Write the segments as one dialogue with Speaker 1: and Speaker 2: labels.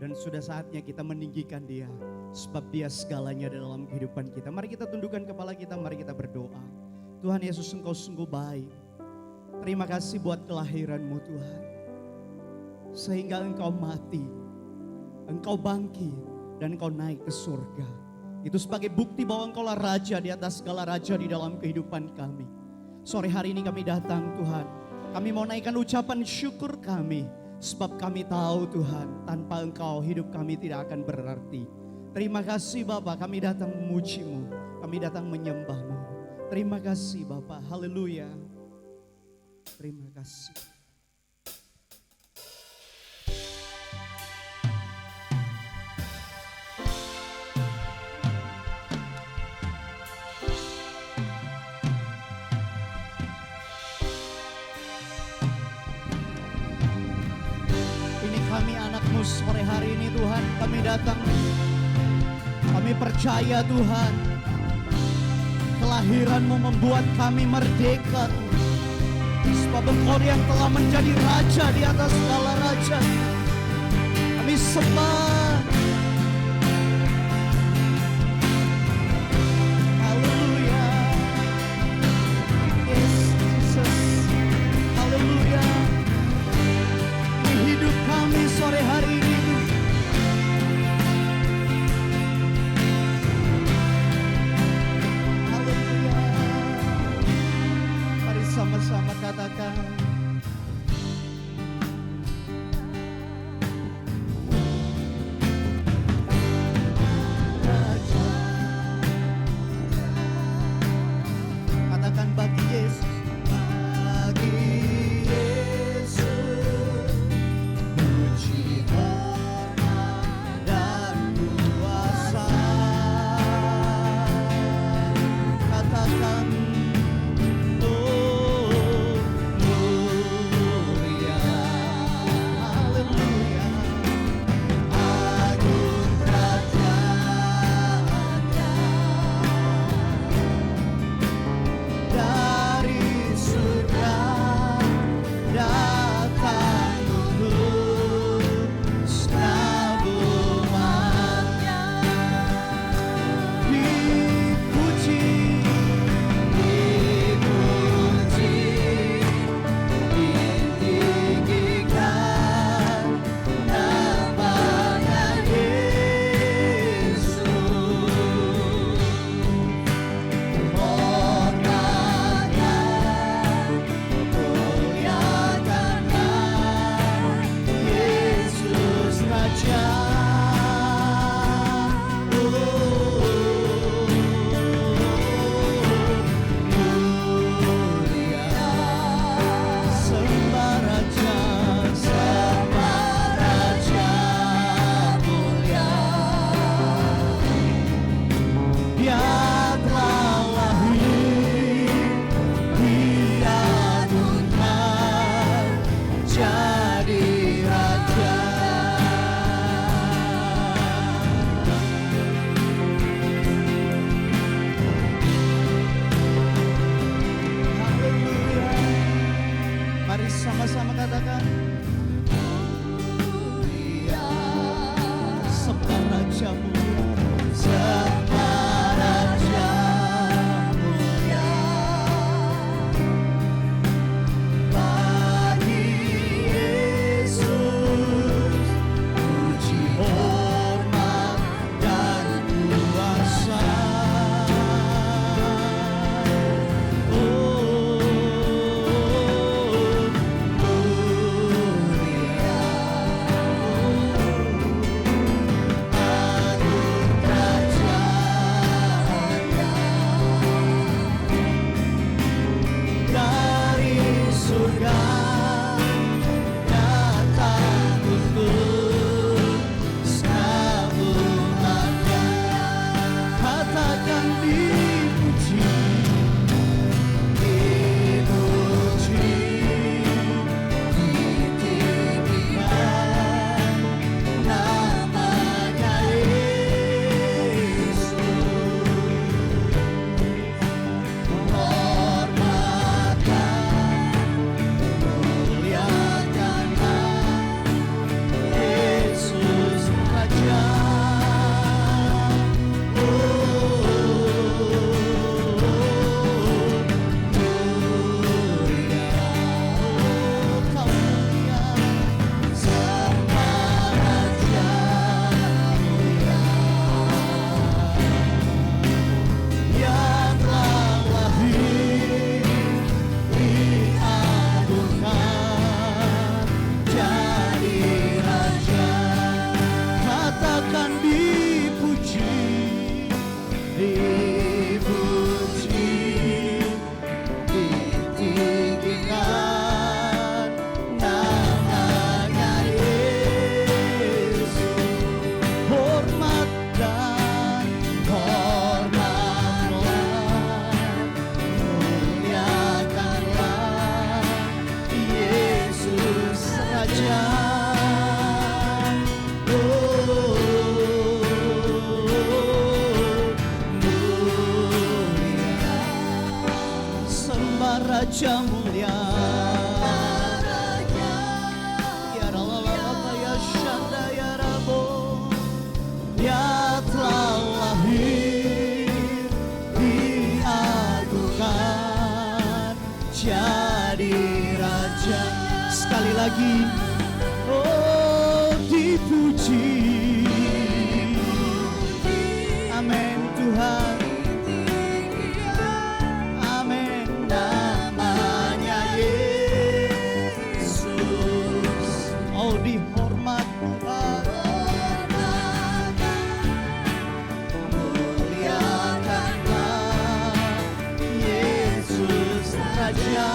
Speaker 1: Dan sudah saatnya kita meninggikan Dia, sebab Dia segalanya dalam kehidupan kita. Mari kita tundukkan kepala kita, mari kita berdoa. Tuhan Yesus, Engkau sungguh baik. Terima kasih buat kelahiran-Mu Tuhan. Sehingga Engkau mati, Engkau bangkit, dan Engkau naik ke surga. Itu sebagai bukti bahwa Engkaulah Raja di atas segala raja di dalam kehidupan kami. Sore hari ini kami datang Tuhan. Kami mau naikkan ucapan syukur kami. Sebab kami tahu Tuhan, tanpa Engkau hidup kami tidak akan berarti. Terima kasih Bapa, kami datang memuji-Mu, kami datang menyembah-Mu. Terima kasih Bapa, haleluya. Terima kasih. Kami anak-Mu sore hari ini Tuhan, kami datang, kami percaya Tuhan, kelahiran-Mu membuat kami merdeka. Sebab Engkau yang telah menjadi Raja di atas segala raja. Kami sembah. Haleluya. Yes, Jesus. Haleluya. Hidup kami sore hari ini. Haleluya. Mari sama-sama katakan. Raja. Katakan bagi Yesus. Bagi Yesus. Sama-sama katakan. Sembah Raja mulia. Sembah Raja mulia. Bagi Yesus puji hormat dan kuasa. Mulia. Raja mulia. Ya Ralalala ya Shanda ya Rabo, Dia telah lahir diadukan jadi Raja. Sekali lagi, oh dipuji. Amin Tuhan. Amin namanya Yesus. Oh dihormat Tuhan. Muliakanlah Yesus Raja.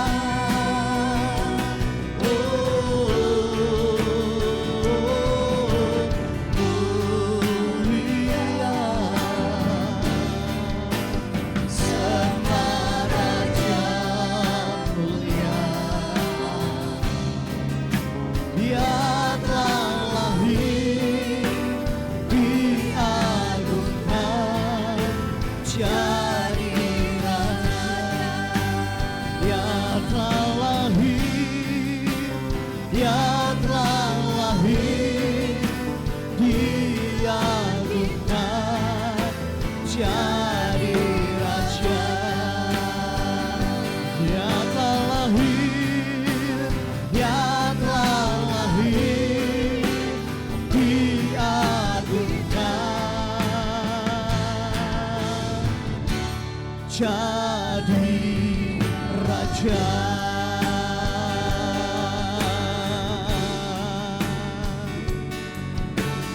Speaker 1: Jadi Raja.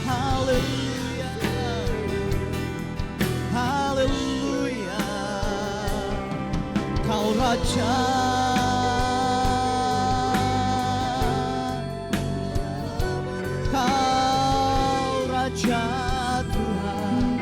Speaker 1: Haleluya, haleluya, Kau Raja. Kau Raja Tuhan.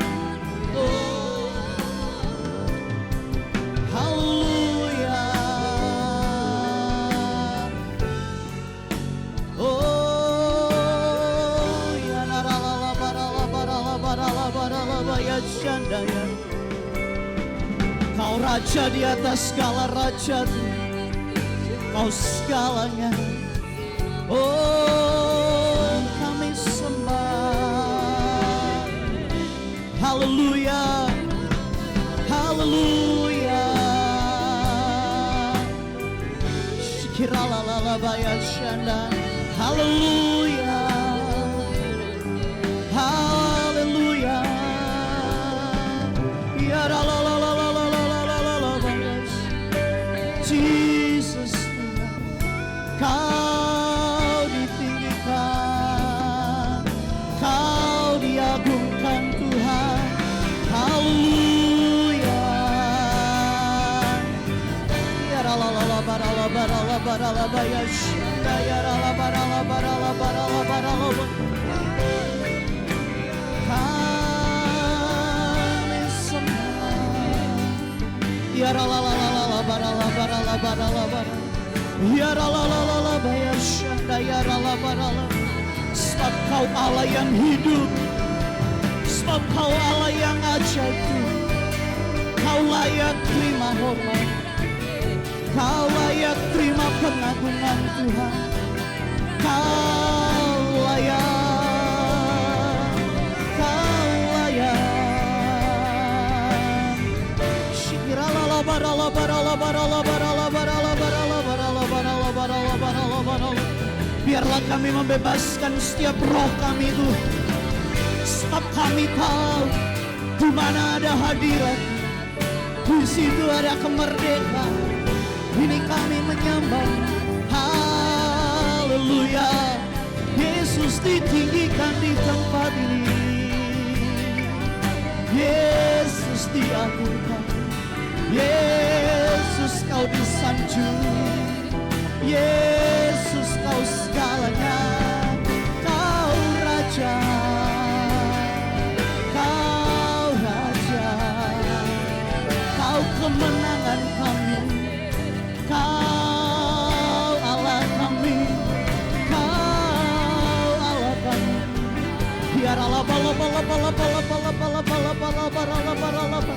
Speaker 1: Kau Raja di atas segala raja, Kau segalanya. Oh kami sembah. Haleluya, haleluya. Shikiralalala bayat shanda. Haleluya, haleluya. Ya Jesus, Kau ditinggikan, Kau diagungkan Tuhan. Haleluya. Ya ralalala barala barala barala bayashanda ya rala barala barala barala barala. Ya ralalala barala barala barala barala. Ya ralalala bayashanda ya rala barala. Sebab Kau Allah yang hidup, sebab Kau Allah yang ajaib. Kau layak terima hormat, Kau layak terima pengagungan Tuhan. Kau layak, Kau layak. Shikiralala barala barala barala barala barala barala barala barala barala barala barala. Biarlah kami membebaskan setiap roh kami itu, sebab kami tahu di mana ada hadirat, di situ ada kemerdekaan. Ini kami menyembah. Haleluya. Yesus ditinggikan di tempat ini. Yesus diagungkan. Yesus Kau disanjung. Yesus Kau segalanya. Kau Raja, Kau Raja, Kau kemenangan kami, Kau Allah kami, Kau Allah kami. Biar Allah bala bala bala bala bala bala bala bala bala bala bala.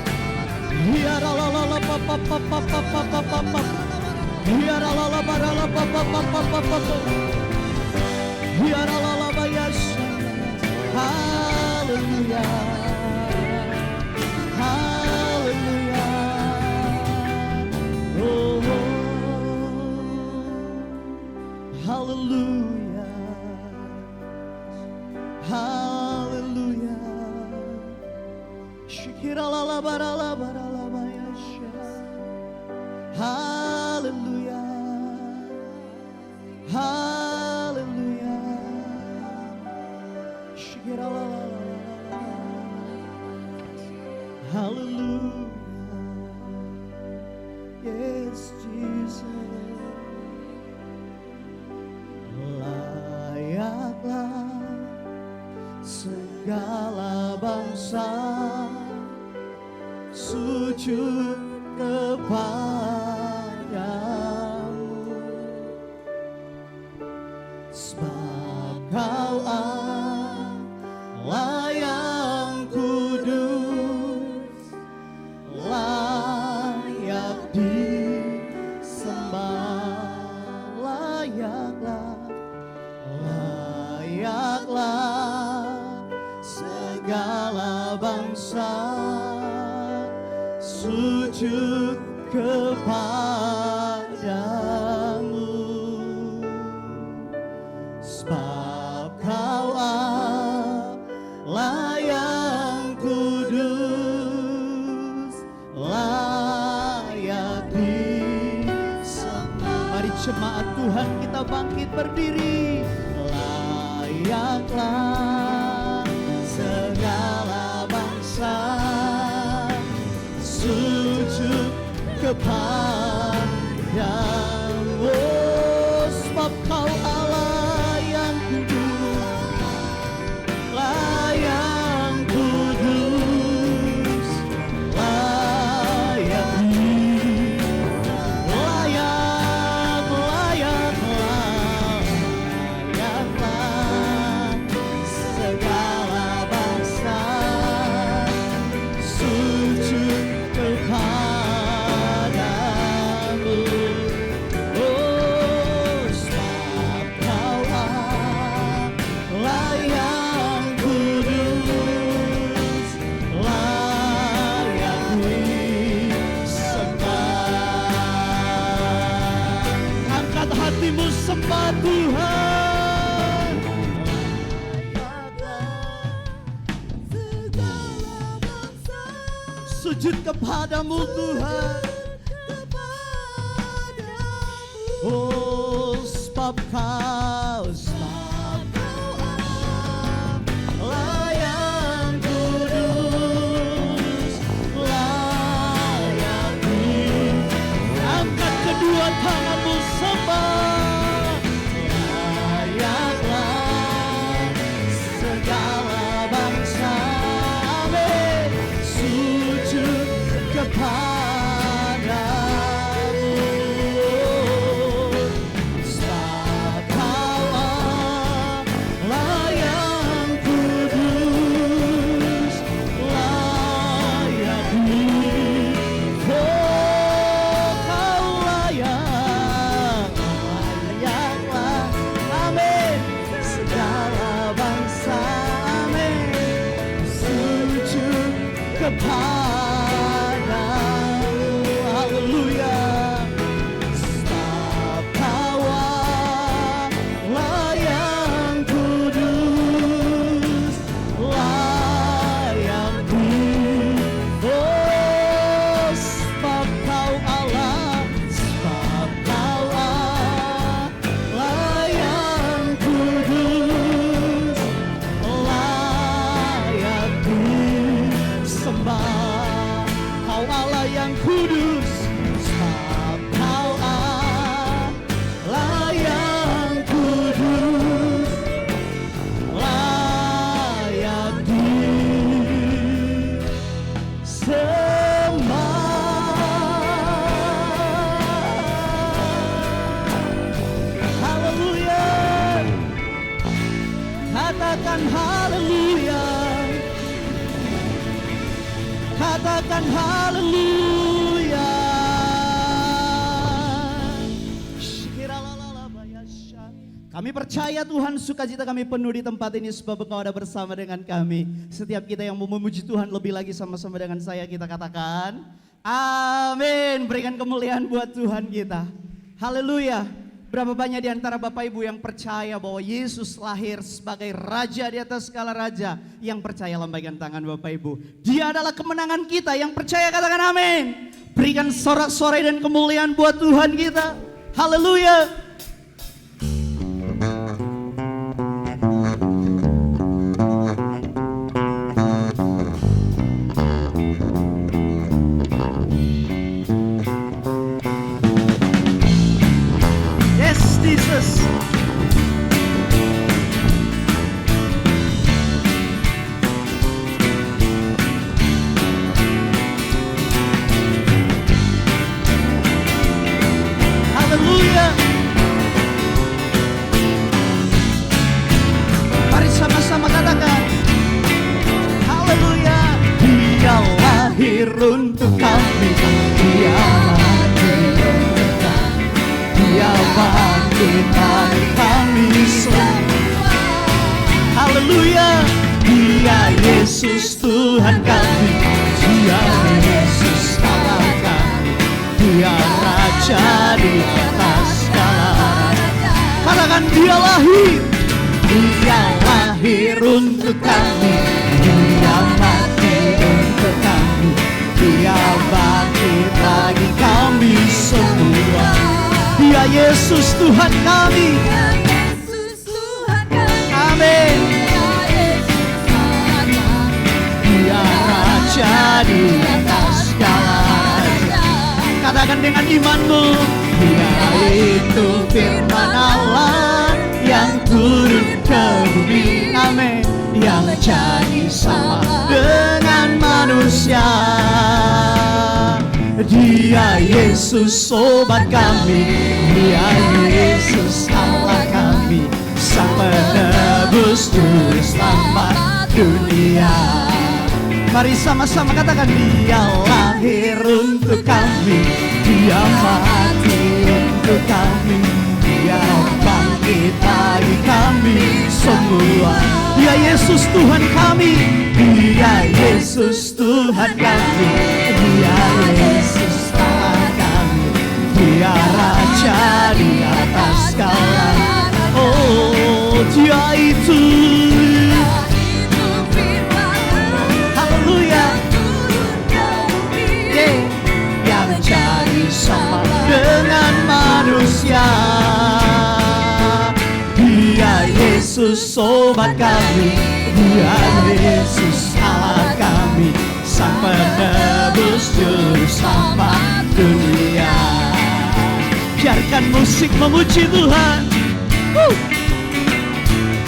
Speaker 1: Biar Allah papa papa papa papa papa. Haleluya, haleluya, oh, haleluya, haleluya. Shikiralala barala barala bayasha. Haleluya, haleluya. Shikiralala. Hallelujah, yes Jesus, layaklah segala bangsa sujud kepadamu, sebab Kau Allah yang kudus, layak disembah, layaklah segala bangsa sujud kepadamu, sebab Kau Allah yang kudus, layak disembah. Mari jemaat Tuhan kita bangkit berdiri. Layaklah segala bangsa sujud kepadamu, sebab Kau Allah yang kudus, yang kudus, layak segala bangsa sujud kepadamu, oh sebab Kau Allah yang kudus, layak disembah. Angkat hatimu sembah Tuhan. Sujud kepadamu Tuhan, oh sebab Kau Allah yang kudus, layak angkat kedua tanganmu sembah. Layaklah segala bangsa, amin, sujud kepadamu, sebab Kau Allah yang kudus, layak oh Kau layaklah, amin, segala bangsa, amin, sujud kepadamu, haleluya, sebab Kau Allah yang kudus, layak oh sebab Kau Allah, sebab Kau Allah yang kudus, layak disembah. Kau Allah yang kudus, sebab Kau Allah yang kudus, layak disembah. Haleluya, katakan haleluya, katakan haleluya. Kami percaya Tuhan, sukacita kami penuh di tempat ini sebab Engkau ada bersama dengan kami. Setiap kita yang mau memuji Tuhan lebih lagi sama-sama dengan saya, kita katakan amin. Berikan kemuliaan buat Tuhan kita. Haleluya. Berapa banyak di antara Bapak Ibu yang percaya bahwa Yesus lahir sebagai Raja di atas segala Raja. Yang percaya lambaikan tangan Bapak Ibu. Dia adalah kemenangan kita, yang percaya katakan amin. Berikan sorak-sorai dan kemuliaan buat Tuhan kita. Haleluya. Jesus. Haleluya. Mari sama-sama katakan haleluya. Dia lahir untuk kami, dia mati untuk kami, dia bangkit dari kami semua. Haleluya. Dia Yesus Tuhan kami, dia Yesus Allah kami, dia Raja di atas segala raja. Katakan dia lahir untuk kami, dia mati untuk kami, dia bangkit bagi kami semua. Dia Yesus Tuhan kami. Amin. Dia Raja di atas segala raja. Katakan dengan imanmu, dia itu firman Allah yang turun ke bumi. Amin. Yang jadi sama dengan manusia. Dia Yesus sobat kami, dia Yesus Allah kami, sang penebus juru selamat dunia. Mari sama-sama katakan dia lahir untuk kami, dia mati untuk kami, dia bangkit bagi kami semua. Dia Yesus Tuhan kami, dia Yesus Tuhan kami, dia Yesus Allah kami, dia Raja di atas segala. Oh, dia itu, haleluya, yang jadi sama dengan manusia. Dia Yesus sobat kami, dia Yesus Allah kami, sang penebus juru selamat dunia. Biarkan musik memuji Tuhan.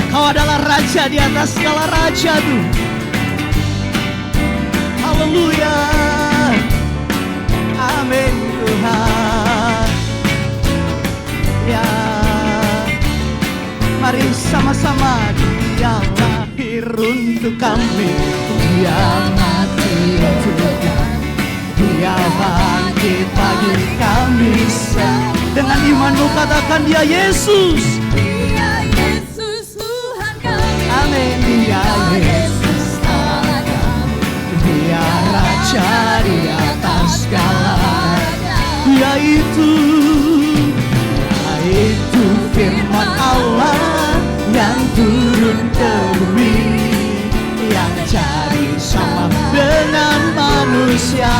Speaker 1: Kau adalah Raja di atas segala raja tuh. Haleluya. Amin Tuhan. Ya, mari sama-sama. Dia lahir untuk kami, dia mati untuk kami, dia bangkit bagi kami. Dengan imanmu katakan dia Yesus, dia Yesus Tuhan kami. Amin. Dia Yesus Allah kami, dia Raja di atas segala raja. Dia itu firman Allah yang turun ke bumi, yang jadi sama dengan manusia.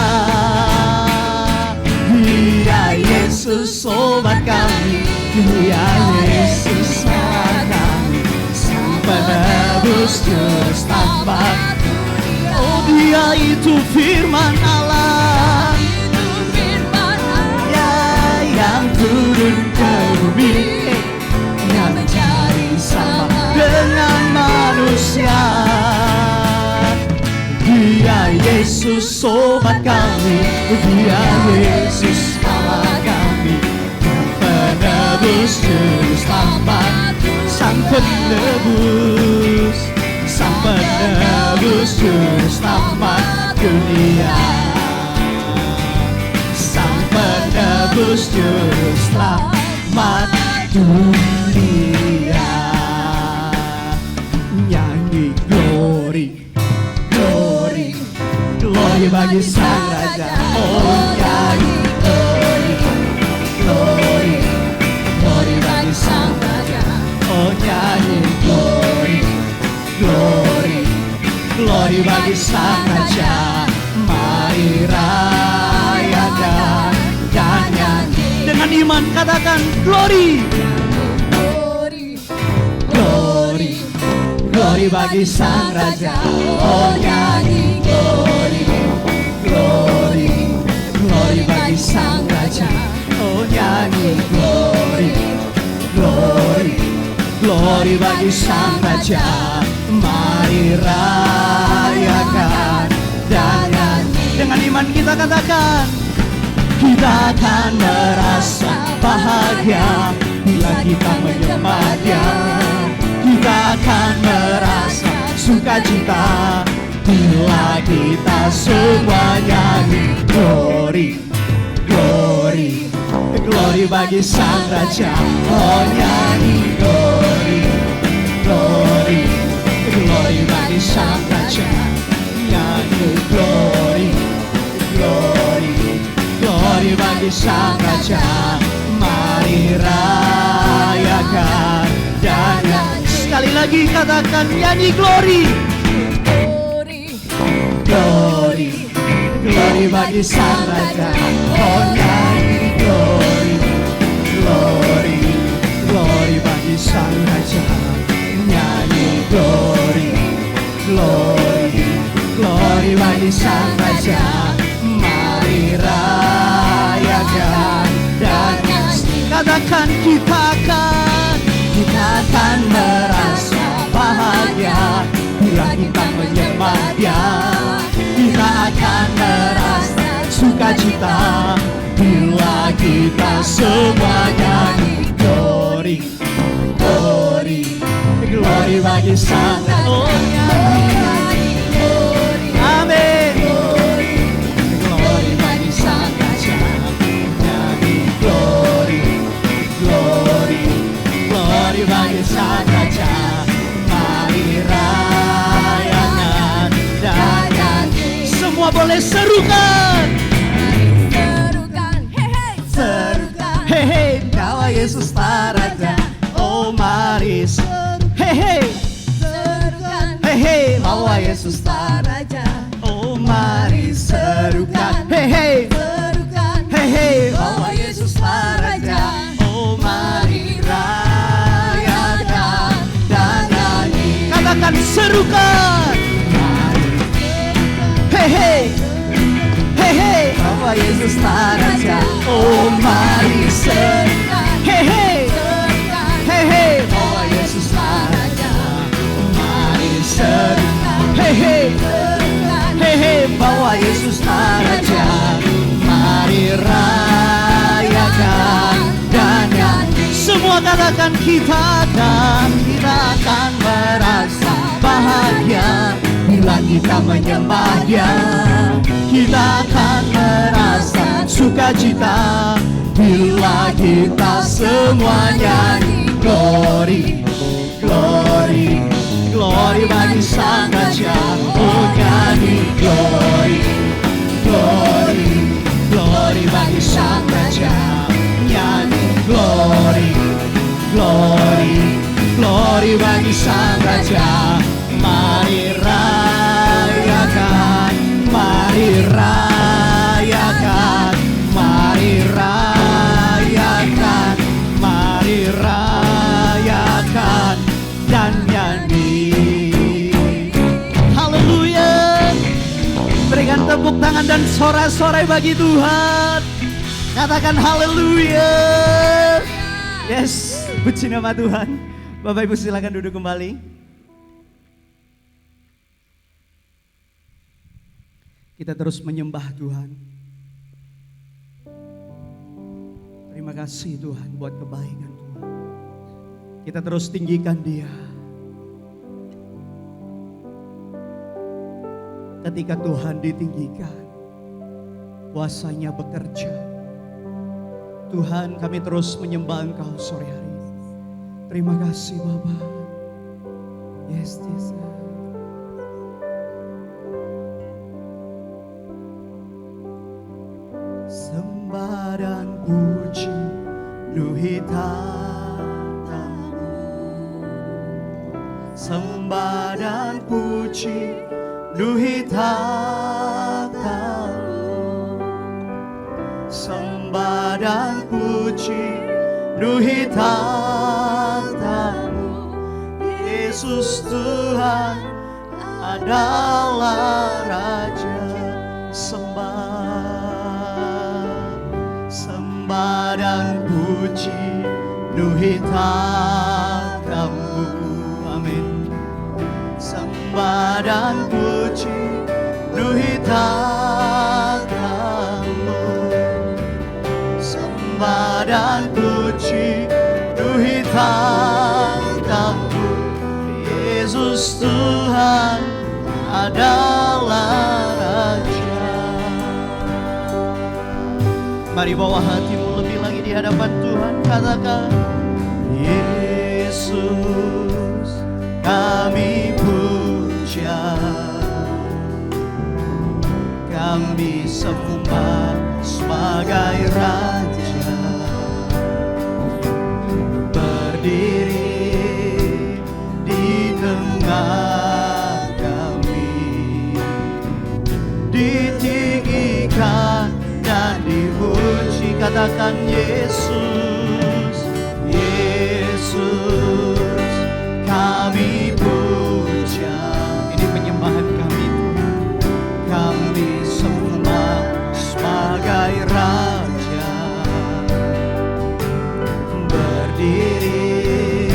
Speaker 1: Dia Yesus sobat kami, dia Yesus Allah kami, sang penebus juru selamat. Oh, dia itu firman Allah, ya, yang turun ke bumi, yang menjadi sama dengan manusia. Dia Yesus sobat kami, dia Yesus Allah kami, penebus juru selamat, sang penebus, sang penebus juru selamat dunia, sang penebus juru selamat dunia. bagi Sang Raja. Oh nyanyi glory, glory, glory bagi Sang Raja. Oh nyanyi glory, glory, glory bagi Sang Raja. Mari rayakan dan nyanyi. Dengan iman katakan glory, glory, glory bagi Sang Raja. Oh nyanyi glory, glory, glory bagi Sang Raja. Oh nyanyi glory, glory, glory bagi Sang Raja. Mari rayakan dan nyanyi. Dengan iman kita katakan, kita akan merasa bahagia bila kita menyembah Dia. Kita akan merasa sukacita bila kita semua nyanyi glory, glory, glory bagi Sang Raja. Oh nyanyi glory, glory, glory bagi Sang Raja. Nyanyi glory, glory, glory bagi Sang Raja. Mari rayakan dan nyanyi. Sekali lagi katakan nyanyi glory, glory, glory bagi Sang Raja. Oh nyanyi glory, glory, glory bagi Sang Raja. Nyanyi glory, glory, glory bagi Sang Raja. Mari rayakan dan nyanyi. Katakan kita akan merasa bahagia bila kita menyembah Dia. Kita akan merasa sukacita bila kita semua nyanyi glory, glory, glory bagi Sang Raja. Oh nyanyi glory, amin, glory bagi Sang Raja. Nyanyi glory, glory, glory bagi Sang Raja. Mari rayakan dan nyanyi. Semua boleh serukan, serukan, serukan, hehe, Kau Yesus Raja. Oh mari hehe, serukan, hehe, bahwa Yesus Raja. Oh mari serukan, hehe, serukan, hehe, bahwa Yesus Raja. Oh mari rayakan dan nyanyi. Katakan serukan, hehe, hehe, bahwa Yesus Raja. Oh mari serukan, hehe, hehe, bahwa Yesus Raja. Mari serukan, hehe, hehe, bahwa Yesus Raja. Mari rayakan dan nyanyi. Semua katakan kita akan merasa bahagia bila kita menyembah Dia. Kita akan merasa sukacita bila kita semua nyanyi glory, glory, glory bagi Sang Raja. Oh nyanyi glory, glory, glory bagi Sang Raja. Nyanyi glory, glory, glory bagi Sang Raja. Mari rayakan, mari rayakan, mari rayakan, mari rayakan dan nyanyi. Haleluya. Berikan tepuk tangan dan sorak-sorai bagi Tuhan. Katakan haleluya. Yes, puji nama Tuhan. Bapak Ibu silakan duduk kembali. Kita terus menyembah Tuhan. Terima kasih Tuhan buat kebaikan Tuhan. Kita terus tinggikan Dia. Ketika Tuhan ditinggikan, kuasanya bekerja. Tuhan, kami terus menyembah Engkau sore hari ini. Terima kasih Bapa. Yes, Jesus. Sembah dan puji penuhi tatamu. Sembah dan puji penuhi tatamu. Sembah dan puji penuhi tatamu. Yesus Tuhan adalah Raja. Sembah dan puji penuhi tatamu. Amin. Sembah dan puji penuhi tatamu. Sembah dan puji penuhi tatamu. Yesus Tuhan adalah Raja. Mari bawa hatimu lebih lagi di hadapan Tuhan. Katakan, Yesus kami puja, kami sembah sebagai Raja. Berdiri di tengah kami, ditinggikan dan dipuji. Katakan, Yesus, Yesus kami puja. Ini penyembahan kami, kami sembah sebagai Raja. Berdiri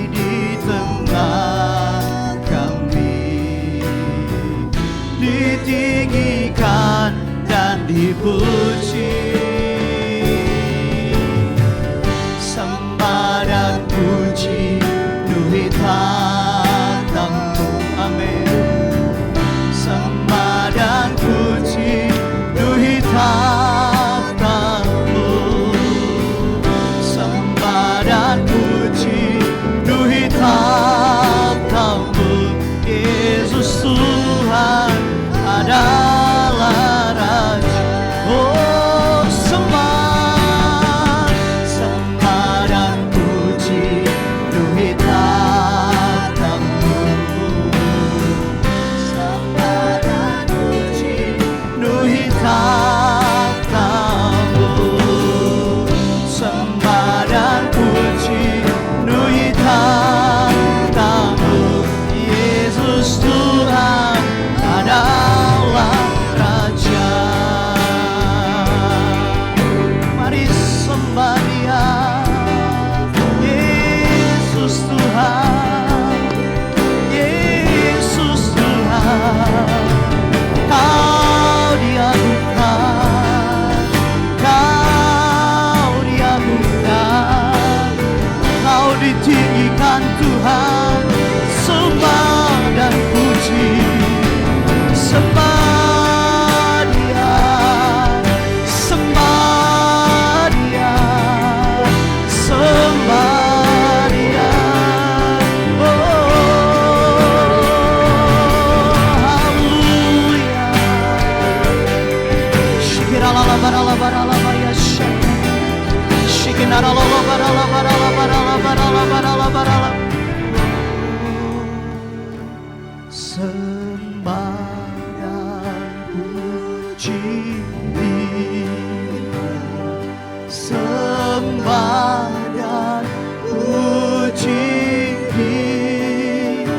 Speaker 1: di tengah kami, ditinggikan dan dipuji. Sembah dan puji penuhi tatamu. Amin. Sembah dan puji penuhi tatamu. Sembah dan puji penuhi tatamu. Yesus Tuhan adalah Raja. Oh, sembah, sembah dan puji penuhi tatamu. Sembah dan puji penuhi tatamu. Sembah dan puji penuhi tatamu. Yesus Tuhan adalah Raja. Mari sembah Dia, Yesus Tuhan, Yesus Tuhan. Kau diagukan, Kau diagukan, Kau ditinggikan Tuhan. Sembah dan puji, sembah Dia, sembah Dia, sembah Dia. Oh, haleluya. Shikiralala barala barala bayasha. Shikinarala barala barala barala barala barala barala. Sembah dan puji Dia, sembah dan puji Dia,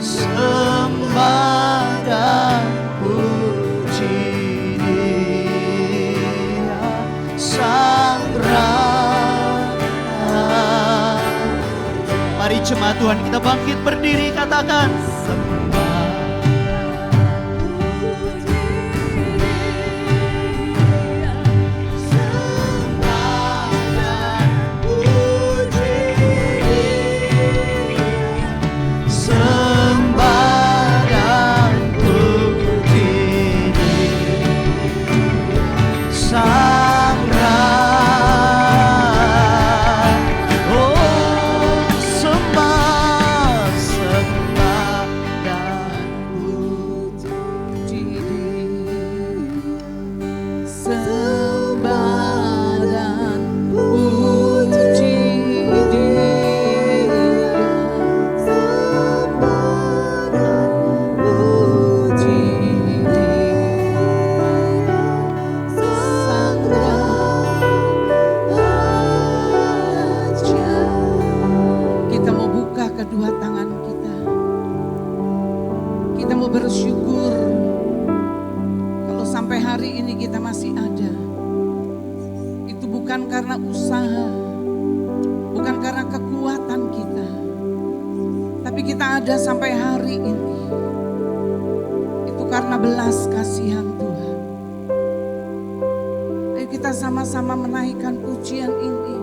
Speaker 1: sembah dan puji Dia, Sang Raja. Mari jemaat Tuhan kita bangkit berdiri, katakan, Sang Raja. Oh, sembah, sembah
Speaker 2: bukan karena kekuatan kita, tapi kita ada sampai hari ini. Itu karena belas kasihan Tuhan. Ayo kita sama-sama menaikkan pujian ini.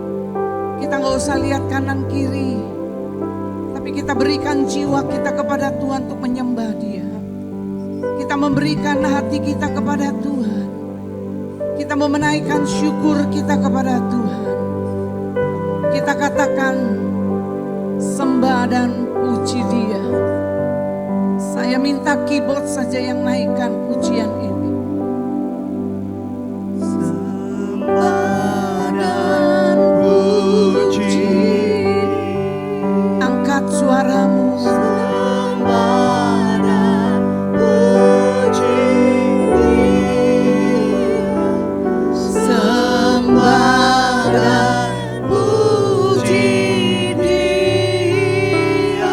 Speaker 2: Kita gak usah lihat kanan kiri, tapi kita berikan jiwa kita kepada Tuhan untuk menyembah Dia. Kita memberikan hati kita kepada Tuhan. Kita mau menaikkan syukur kita kepada Tuhan. Kita katakan sembah dan puji Dia. Saya minta keyboard saja yang naikkan pujian ini. Sembah dan puji. Angkat suaramu. Sembah dan puji Dia. Sembah dan puji Dia.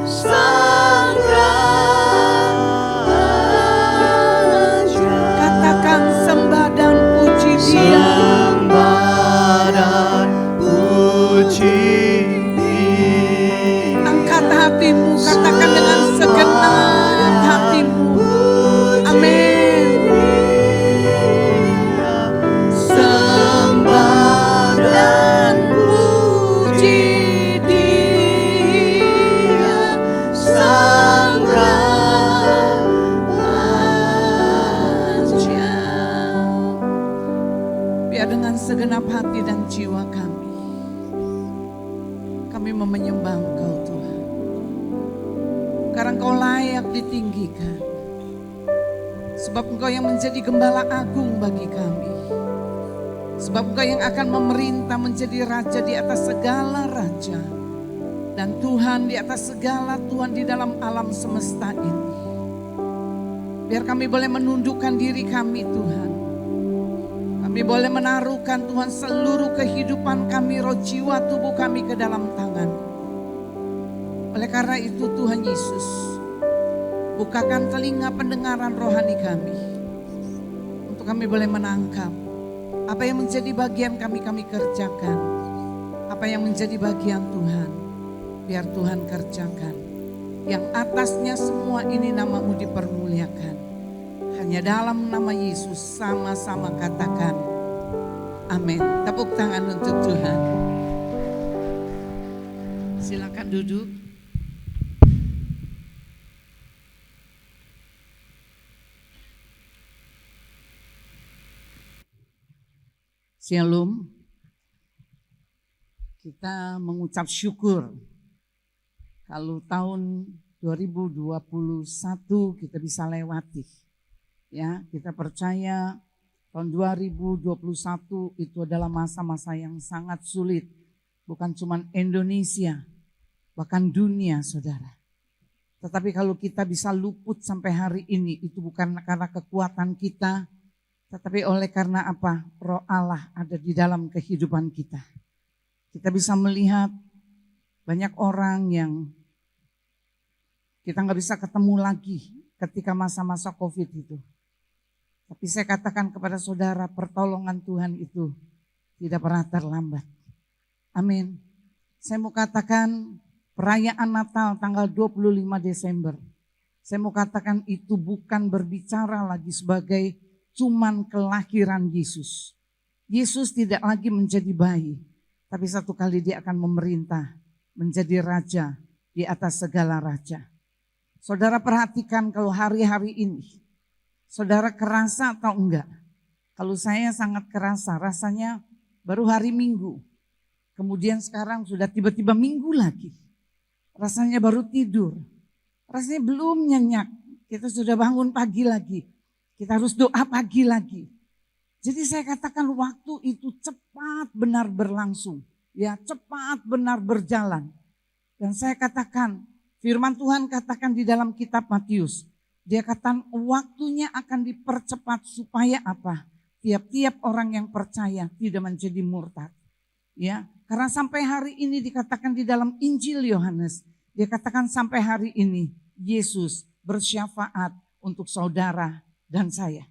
Speaker 2: Sang Raja. Katakan sembah dan puji Dia. Sembah dan puji Dia. Angkat hatimu, katakan dengan segenap hatimu. Amin. Sembah dan puji Dia, Sang Raja. Biar dengan segenap hati dan jiwa kami mau menyembah Engkau Tuhan. Karena Engkau layak ditinggikan. Sebab Engkau yang menjadi gembala agung bagi kami. Sebab Engkau yang akan memerintah menjadi raja di atas segala raja. Dan Tuhan di atas segala Tuhan di dalam alam semesta ini. Biar kami boleh menundukkan diri kami Tuhan. Kami boleh menaruhkan Tuhan seluruh kehidupan kami, roh jiwa tubuh kami ke dalam tangan. Oleh karena itu Tuhan Yesus, bukakan telinga pendengaran rohani kami. Untuk kami boleh menangkap apa yang menjadi bagian kami kerjakan. Apa yang menjadi bagian Tuhan, biar Tuhan kerjakan. Yang atasnya semua ini nama-Mu dipermuliakan. Hanya dalam nama Yesus sama-sama katakan amin. Tepuk tangan untuk Tuhan. Silakan duduk. Shalom. Kita mengucap syukur kalau tahun 2021 kita bisa lewati. Ya, kita percaya tahun 2021 itu adalah masa-masa yang sangat sulit. Bukan cuma Indonesia, bahkan dunia saudara. Tetapi kalau kita bisa luput sampai hari ini, itu bukan karena kekuatan kita, tetapi oleh karena apa? Roh Allah ada di dalam kehidupan kita. Kita bisa melihat banyak orang yang kita nggak bisa ketemu lagi ketika masa-masa COVID itu. Tapi saya katakan kepada saudara, pertolongan Tuhan itu tidak pernah terlambat. Amin. Saya mau katakan perayaan Natal tanggal 25 Desember. Saya mau katakan itu bukan berbicara lagi sebagai cuman kelahiran Yesus. Yesus tidak lagi menjadi bayi, tapi satu kali dia akan memerintah menjadi raja di atas segala raja. Saudara perhatikan kalau hari-hari ini, saudara kerasa atau enggak? Kalau saya sangat kerasa, rasanya baru hari Minggu. Kemudian sekarang sudah tiba-tiba Minggu lagi. Rasanya baru tidur. Rasanya belum nyenyak. Kita sudah bangun pagi lagi. Kita harus doa pagi lagi. Jadi saya katakan waktu itu cepat benar berlangsung. Ya, cepat benar berjalan. Dan saya katakan, firman Tuhan katakan di dalam kitab Matius. Dia katakan waktunya akan dipercepat supaya apa? Tiap-tiap orang yang percaya tidak menjadi murtad. Ya, karena sampai hari ini dikatakan di dalam Injil Yohanes, dia katakan sampai hari ini Yesus bersyafaat untuk saudara dan saya.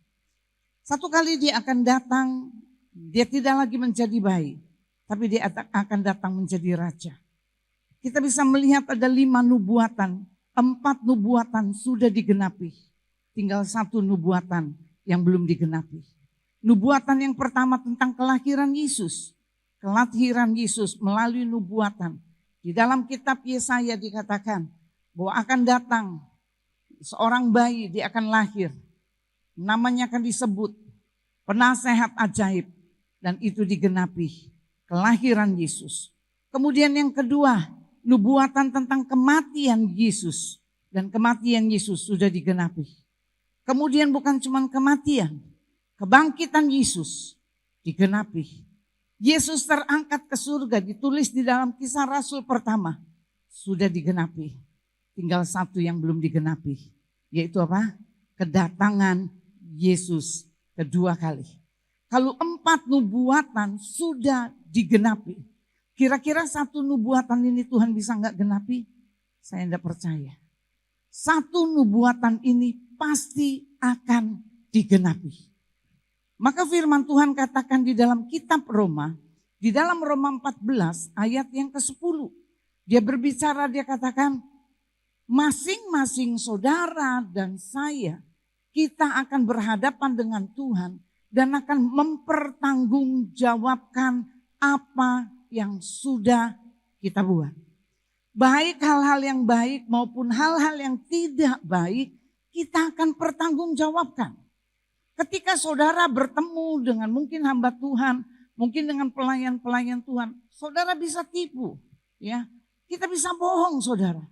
Speaker 2: Satu kali dia akan datang, dia tidak lagi menjadi bayi, tapi dia akan datang menjadi raja. Kita bisa melihat ada 5 nubuatan, 4 nubuatan sudah digenapi. Tinggal 1 nubuatan yang belum digenapi. Nubuatan yang pertama tentang kelahiran Yesus. Kelahiran Yesus melalui nubuatan. Di dalam kitab Yesaya dikatakan bahwa akan datang seorang bayi, dia akan lahir. Namanya akan disebut Penasehat Ajaib. Dan itu digenapi. Kelahiran Yesus. Kemudian yang kedua, nubuatan tentang kematian Yesus. Dan kematian Yesus sudah digenapi. Kemudian bukan cuma kematian, kebangkitan Yesus digenapi. Yesus terangkat ke surga, ditulis di dalam Kisah Rasul pertama. Sudah digenapi. Tinggal 1 yang belum digenapi. Yaitu apa? Kedatangan Yesus kedua kali. Kalau 4 nubuatan sudah digenapi. Kira-kira 1 nubuatan ini Tuhan bisa enggak genapi? Saya enggak percaya. 1 nubuatan ini pasti akan digenapi. Maka firman Tuhan katakan di dalam kitab Roma, di dalam Roma 14 ayat yang ke-10. Dia berbicara, dia katakan, masing-masing saudara dan saya, kita akan berhadapan dengan Tuhan dan akan mempertanggungjawabkan apa yang sudah kita buat. Baik hal-hal yang baik maupun hal-hal yang tidak baik, kita akan pertanggungjawabkan. Ketika saudara bertemu dengan mungkin hamba Tuhan, mungkin dengan pelayan-pelayan Tuhan, saudara bisa tipu, ya. Kita bisa bohong, saudara.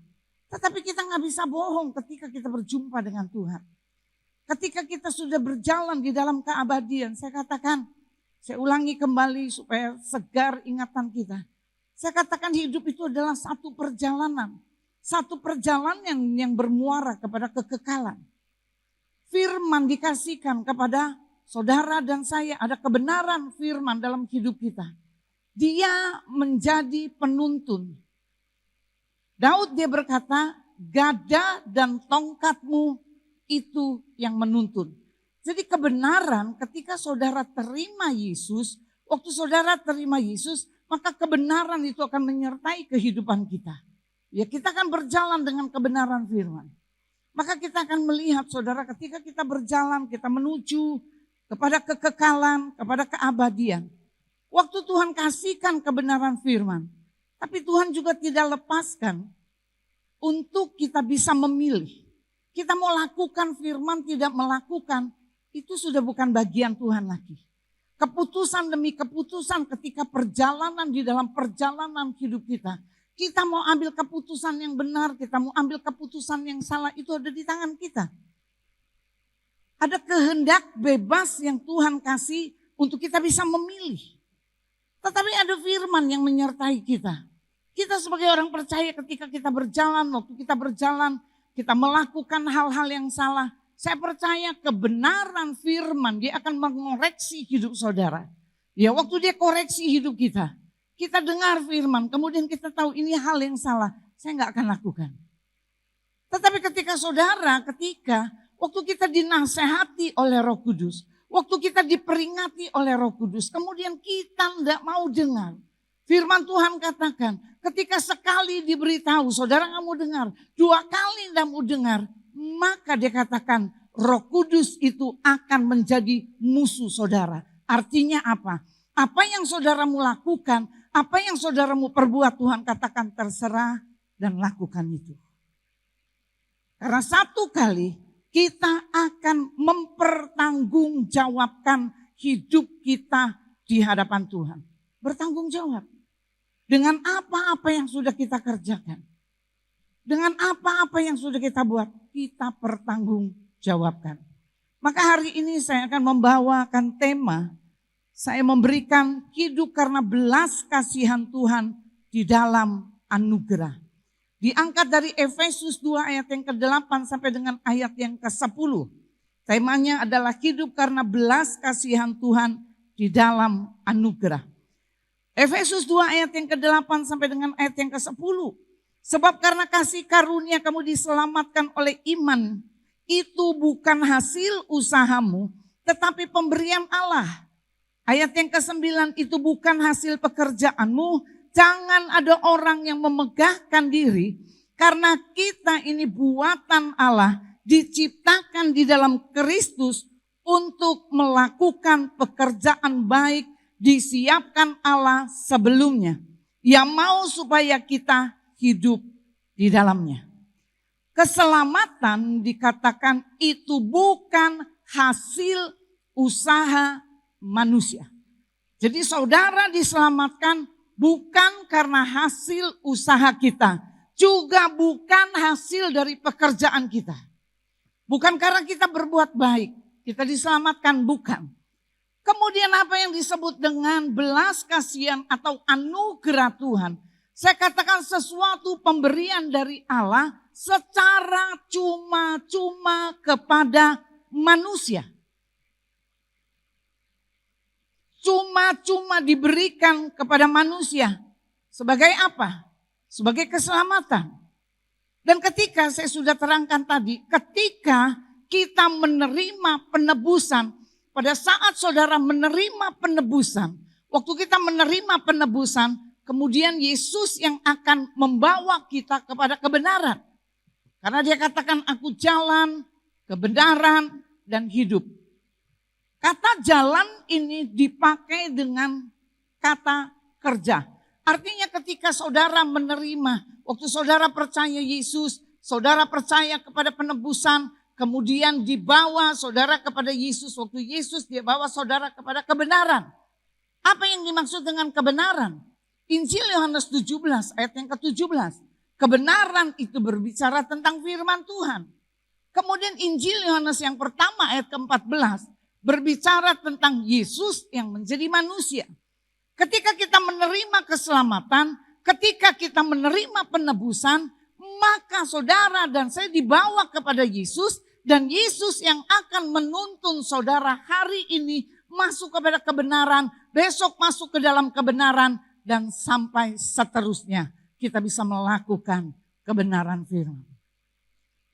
Speaker 2: Tetapi kita nggak bisa bohong ketika kita berjumpa dengan Tuhan. Ketika kita sudah berjalan di dalam keabadian, saya katakan, saya ulangi kembali supaya segar ingatan kita. Saya katakan hidup itu adalah satu perjalanan. Satu perjalanan yang bermuara kepada kekekalan. Firman dikasihkan kepada saudara dan saya. Ada kebenaran firman dalam hidup kita. Dia menjadi penuntun. Daud dia berkata, gada dan tongkatmu itu yang menuntun. Jadi kebenaran ketika saudara terima Yesus, waktu saudara terima Yesus, maka kebenaran itu akan menyertai kehidupan kita. Ya, kita akan berjalan dengan kebenaran firman. Maka kita akan melihat saudara ketika kita berjalan, kita menuju kepada kekekalan, kepada keabadian. Waktu Tuhan kasihkan kebenaran firman, tapi Tuhan juga tidak lepaskan untuk kita bisa memilih. Kita mau lakukan firman, tidak melakukan, itu sudah bukan bagian Tuhan lagi. Keputusan demi keputusan ketika perjalanan di dalam perjalanan hidup kita. Kita mau ambil keputusan yang benar, kita mau ambil keputusan yang salah, itu ada di tangan kita. Ada kehendak bebas yang Tuhan kasih untuk kita bisa memilih. Tetapi ada firman yang menyertai kita. Kita sebagai orang percaya ketika kita berjalan, waktu kita berjalan, kita melakukan hal-hal yang salah. Saya percaya kebenaran firman dia akan mengoreksi hidup saudara. Ya, waktu dia koreksi hidup kita. Kita dengar firman, kemudian kita tahu ini hal yang salah. Saya nggak akan lakukan. Tetapi ketika saudara, waktu kita dinasehati oleh Roh Kudus. Waktu kita diperingati oleh Roh Kudus. Kemudian kita nggak mau dengar. Firman Tuhan katakan, ketika sekali diberitahu, saudara nggak mau dengar. 2 kali nggak mau dengar. Maka dia katakan Roh Kudus itu akan menjadi musuh saudara. Artinya apa? Apa yang saudaramu lakukan, apa yang saudaramu perbuat, Tuhan katakan terserah dan lakukan itu. Karena 1 kali kita akan mempertanggungjawabkan hidup kita di hadapan Tuhan. Bertanggung jawab. Dengan apa-apa yang sudah kita kerjakan. Dengan apa-apa yang sudah kita buat, kita pertanggungjawabkan. Maka hari ini saya akan membawakan tema, saya memberikan hidup karena belas kasihan Tuhan di dalam anugerah. Diangkat dari Efesus 2 ayat yang ke-8 sampai dengan ayat yang ke-10. Temanya adalah hidup karena belas kasihan Tuhan di dalam anugerah. Efesus 2 ayat yang ke-8 sampai dengan ayat yang ke-10. Sebab karena kasih karunia kamu diselamatkan oleh iman. Itu bukan hasil usahamu, tetapi pemberian Allah. Ayat yang ke-9, itu bukan hasil pekerjaanmu. Jangan ada orang yang memegahkan diri. Karena kita ini buatan Allah, diciptakan di dalam Kristus untuk melakukan pekerjaan baik, disiapkan Allah sebelumnya. Yang mau supaya kita hidup di dalamnya. Keselamatan dikatakan itu bukan hasil usaha manusia. Jadi saudara diselamatkan bukan karena hasil usaha kita. Juga bukan hasil dari pekerjaan kita. Bukan karena kita berbuat baik. Kita diselamatkan, bukan. Kemudian apa yang disebut dengan belas kasihan atau anugerah Tuhan. Saya katakan sesuatu pemberian dari Allah secara cuma-cuma kepada manusia. Cuma-cuma diberikan kepada manusia. Sebagai apa? Sebagai keselamatan. Dan ketika saya sudah terangkan tadi, ketika kita menerima penebusan, pada saat saudara menerima penebusan, waktu kita menerima penebusan, kemudian Yesus yang akan membawa kita kepada kebenaran. Karena dia katakan aku jalan, kebenaran, dan hidup. Kata jalan ini dipakai dengan kata kerja. Artinya ketika saudara menerima, waktu saudara percaya Yesus, saudara percaya kepada penebusan, kemudian dibawa saudara kepada Yesus. Waktu Yesus dia bawa saudara kepada kebenaran. Apa yang dimaksud dengan kebenaran? Injil Yohanes 17 ayat yang ke-17. Kebenaran itu berbicara tentang firman Tuhan. Kemudian Injil Yohanes yang pertama ayat ke-14 berbicara tentang Yesus yang menjadi manusia. Ketika kita menerima keselamatan, ketika kita menerima penebusan, maka saudara dan saya dibawa kepada Yesus dan Yesus yang akan menuntun saudara hari ini masuk kepada kebenaran, besok masuk ke dalam kebenaran dan sampai seterusnya kita bisa melakukan kebenaran firman.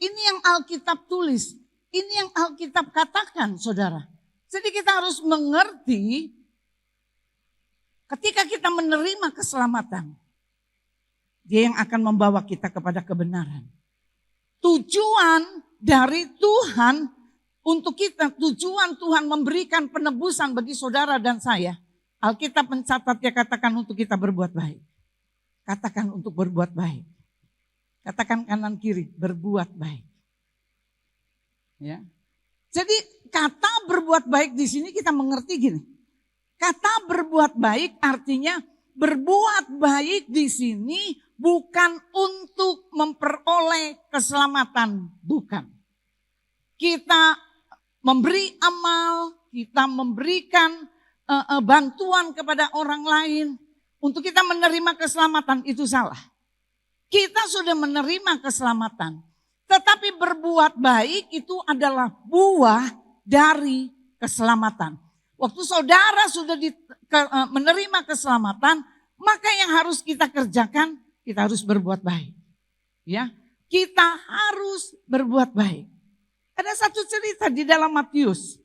Speaker 2: Ini yang Alkitab tulis, ini yang Alkitab katakan saudara. Jadi kita harus mengerti ketika kita menerima keselamatan, dia yang akan membawa kita kepada kebenaran. Tujuan dari Tuhan untuk kita, tujuan Tuhan memberikan penebusan bagi saudara dan saya. Alkitab mencatat dia katakan untuk kita berbuat baik. Katakan untuk berbuat baik. Katakan kanan kiri berbuat baik. Ya. Jadi kata berbuat baik di sini kita mengerti gini. Kata berbuat baik artinya berbuat baik di sini bukan untuk memperoleh keselamatan, bukan. Kita memberi amal, kita memberikan bantuan kepada orang lain untuk kita menerima keselamatan itu salah. Kita sudah menerima keselamatan. Tetapi berbuat baik itu adalah buah dari keselamatan. Waktu saudara sudah menerima keselamatan, maka yang harus kita kerjakan, kita harus berbuat baik. Ya, kita harus berbuat baik. Ada satu cerita di dalam Matius.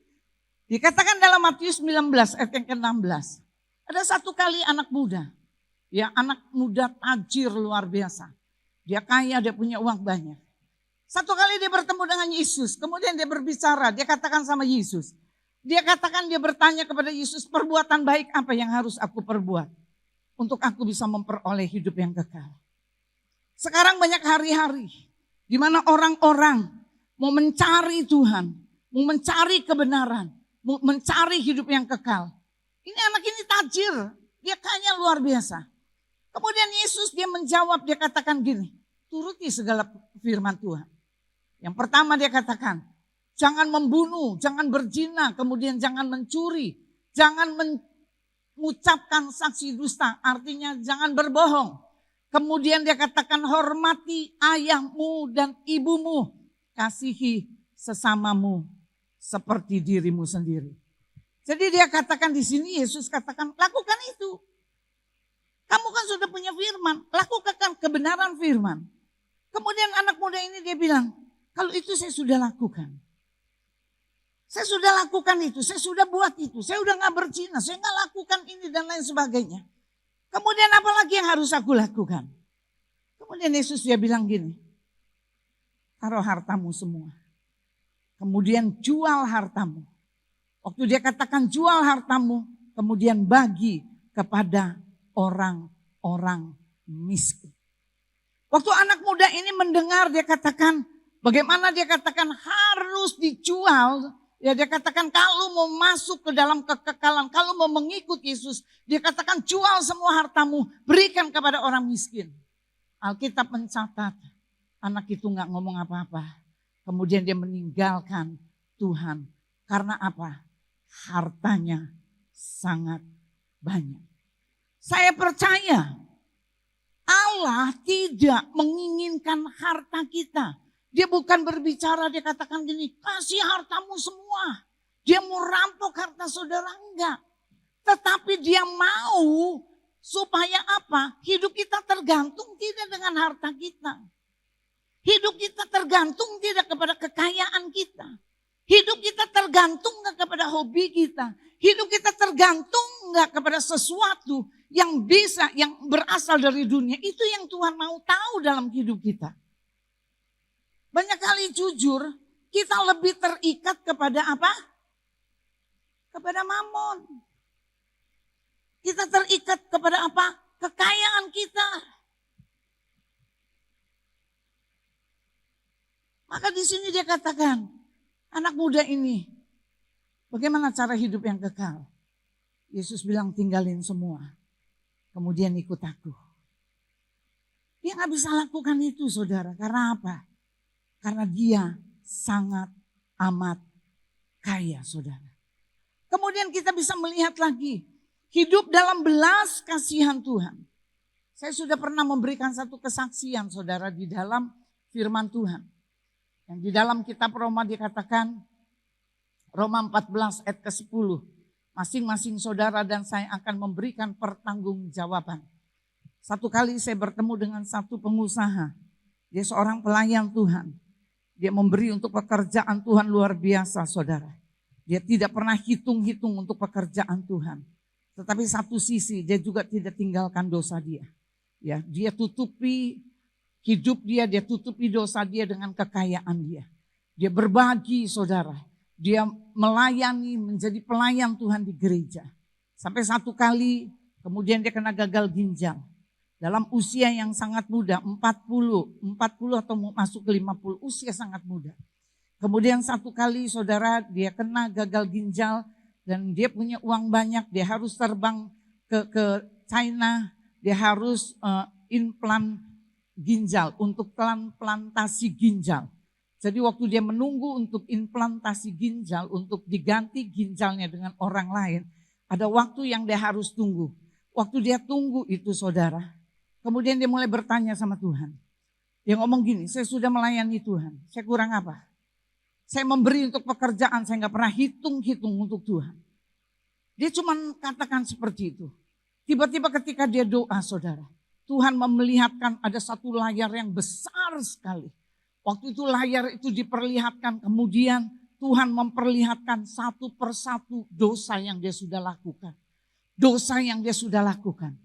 Speaker 2: Dikatakan dalam Matius 19 ayat yang ke-16. Ada satu kali anak muda. Ya, anak muda tajir luar biasa. Dia kaya, dia punya uang banyak. Satu kali dia bertemu dengan Yesus, kemudian dia berbicara, dia katakan sama Yesus. Dia katakan, dia bertanya kepada Yesus, perbuatan baik apa yang harus aku perbuat untuk aku bisa memperoleh hidup yang kekal. Sekarang banyak hari-hari di mana orang-orang mau mencari Tuhan, mau mencari kebenaran, mau mencari hidup yang kekal. Ini anak ini tajir, dia kaya luar biasa. Kemudian Yesus dia menjawab, dia katakan gini, turuti segala firman Tuhan. Yang pertama dia katakan, jangan membunuh, jangan berzina, kemudian jangan mencuri, jangan mengucapkan saksi dusta, artinya jangan berbohong. Kemudian dia katakan hormati ayahmu dan ibumu, kasihi sesamamu seperti dirimu sendiri. Jadi dia katakan di sini, Yesus katakan lakukan itu. Kamu kan sudah punya firman, lakukan kebenaran firman. Kemudian anak muda ini dia bilang, kalau itu saya sudah lakukan. Saya sudah lakukan itu, saya sudah buat itu, saya udah gak berzina, saya gak lakukan ini dan lain sebagainya. Kemudian apa lagi yang harus aku lakukan? Kemudian Yesus dia bilang gini, taruh hartamu semua. Kemudian jual hartamu. Waktu dia katakan jual hartamu, kemudian bagi kepada orang-orang miskin. Waktu anak muda ini mendengar dia katakan, bagaimana dia katakan harus dijual. Ya dia katakan kalau mau masuk ke dalam kekekalan, kalau mau mengikut Yesus, dia katakan jual semua hartamu, berikan kepada orang miskin. Alkitab mencatat, anak itu gak ngomong apa-apa. Kemudian dia meninggalkan Tuhan. Karena apa? Hartanya sangat banyak. Saya percaya Allah tidak menginginkan harta kita. Dia bukan berbicara, dia katakan gini, kasih hartamu semua. Dia mau rampok harta saudara, enggak. Tetapi dia mau supaya apa? Hidup kita tergantung tidak dengan harta kita. Hidup kita tergantung tidak kepada kekayaan kita. Hidup kita tergantung enggak kepada hobi kita. Hidup kita tergantung enggak kepada sesuatu yang bisa, yang berasal dari dunia. Itu yang Tuhan mau tahu dalam hidup kita. Banyak kali jujur, kita lebih terikat kepada apa? Kepada mamon. Kita terikat kepada apa? Kekayaan kita. Maka di sini dia katakan, anak muda ini, bagaimana cara hidup yang kekal? Yesus bilang tinggalin semua, kemudian ikut aku. Dia gak bisa lakukan itu saudara, karena apa? Karena dia sangat amat kaya saudara. Kemudian kita bisa melihat lagi, hidup dalam belas kasihan Tuhan. Saya sudah pernah memberikan satu kesaksian saudara di dalam firman Tuhan. Yang di dalam kitab Roma dikatakan, Roma 14 ayat ke-10. Masing-masing saudara dan saya akan memberikan pertanggungjawaban. Satu kali saya bertemu dengan satu pengusaha. Dia seorang pelayan Tuhan. Dia memberi untuk pekerjaan Tuhan luar biasa saudara. Dia tidak pernah hitung-hitung untuk pekerjaan Tuhan. Tetapi satu sisi dia juga tidak tinggalkan dosa dia. Ya, dia tutupi hidup dia tutupi dosa dia dengan kekayaan dia. Dia berbagi saudara. Dia melayani, menjadi pelayan Tuhan di gereja. Sampai satu kali kemudian dia kena gagal ginjal. Dalam usia yang sangat muda, 40 atau masuk ke 50, usia sangat muda. Kemudian satu kali saudara dia kena gagal ginjal dan dia punya uang banyak, dia harus terbang ke China, dia harus implan ginjal untuk transplantasi ginjal. Jadi waktu dia menunggu untuk implantasi ginjal, untuk diganti ginjalnya dengan orang lain, ada waktu yang dia harus tunggu. Waktu dia tunggu itu saudara, kemudian dia mulai bertanya sama Tuhan. Dia ngomong gini, saya sudah melayani Tuhan, saya kurang apa? Saya memberi untuk pekerjaan, saya gak pernah hitung-hitung untuk Tuhan. Dia cuma katakan seperti itu. Tiba-tiba ketika dia doa saudara, Tuhan memelihatkan ada satu layar yang besar sekali. Waktu itu layar itu diperlihatkan, kemudian Tuhan memperlihatkan satu persatu dosa yang dia sudah lakukan. Dosa yang dia sudah lakukan.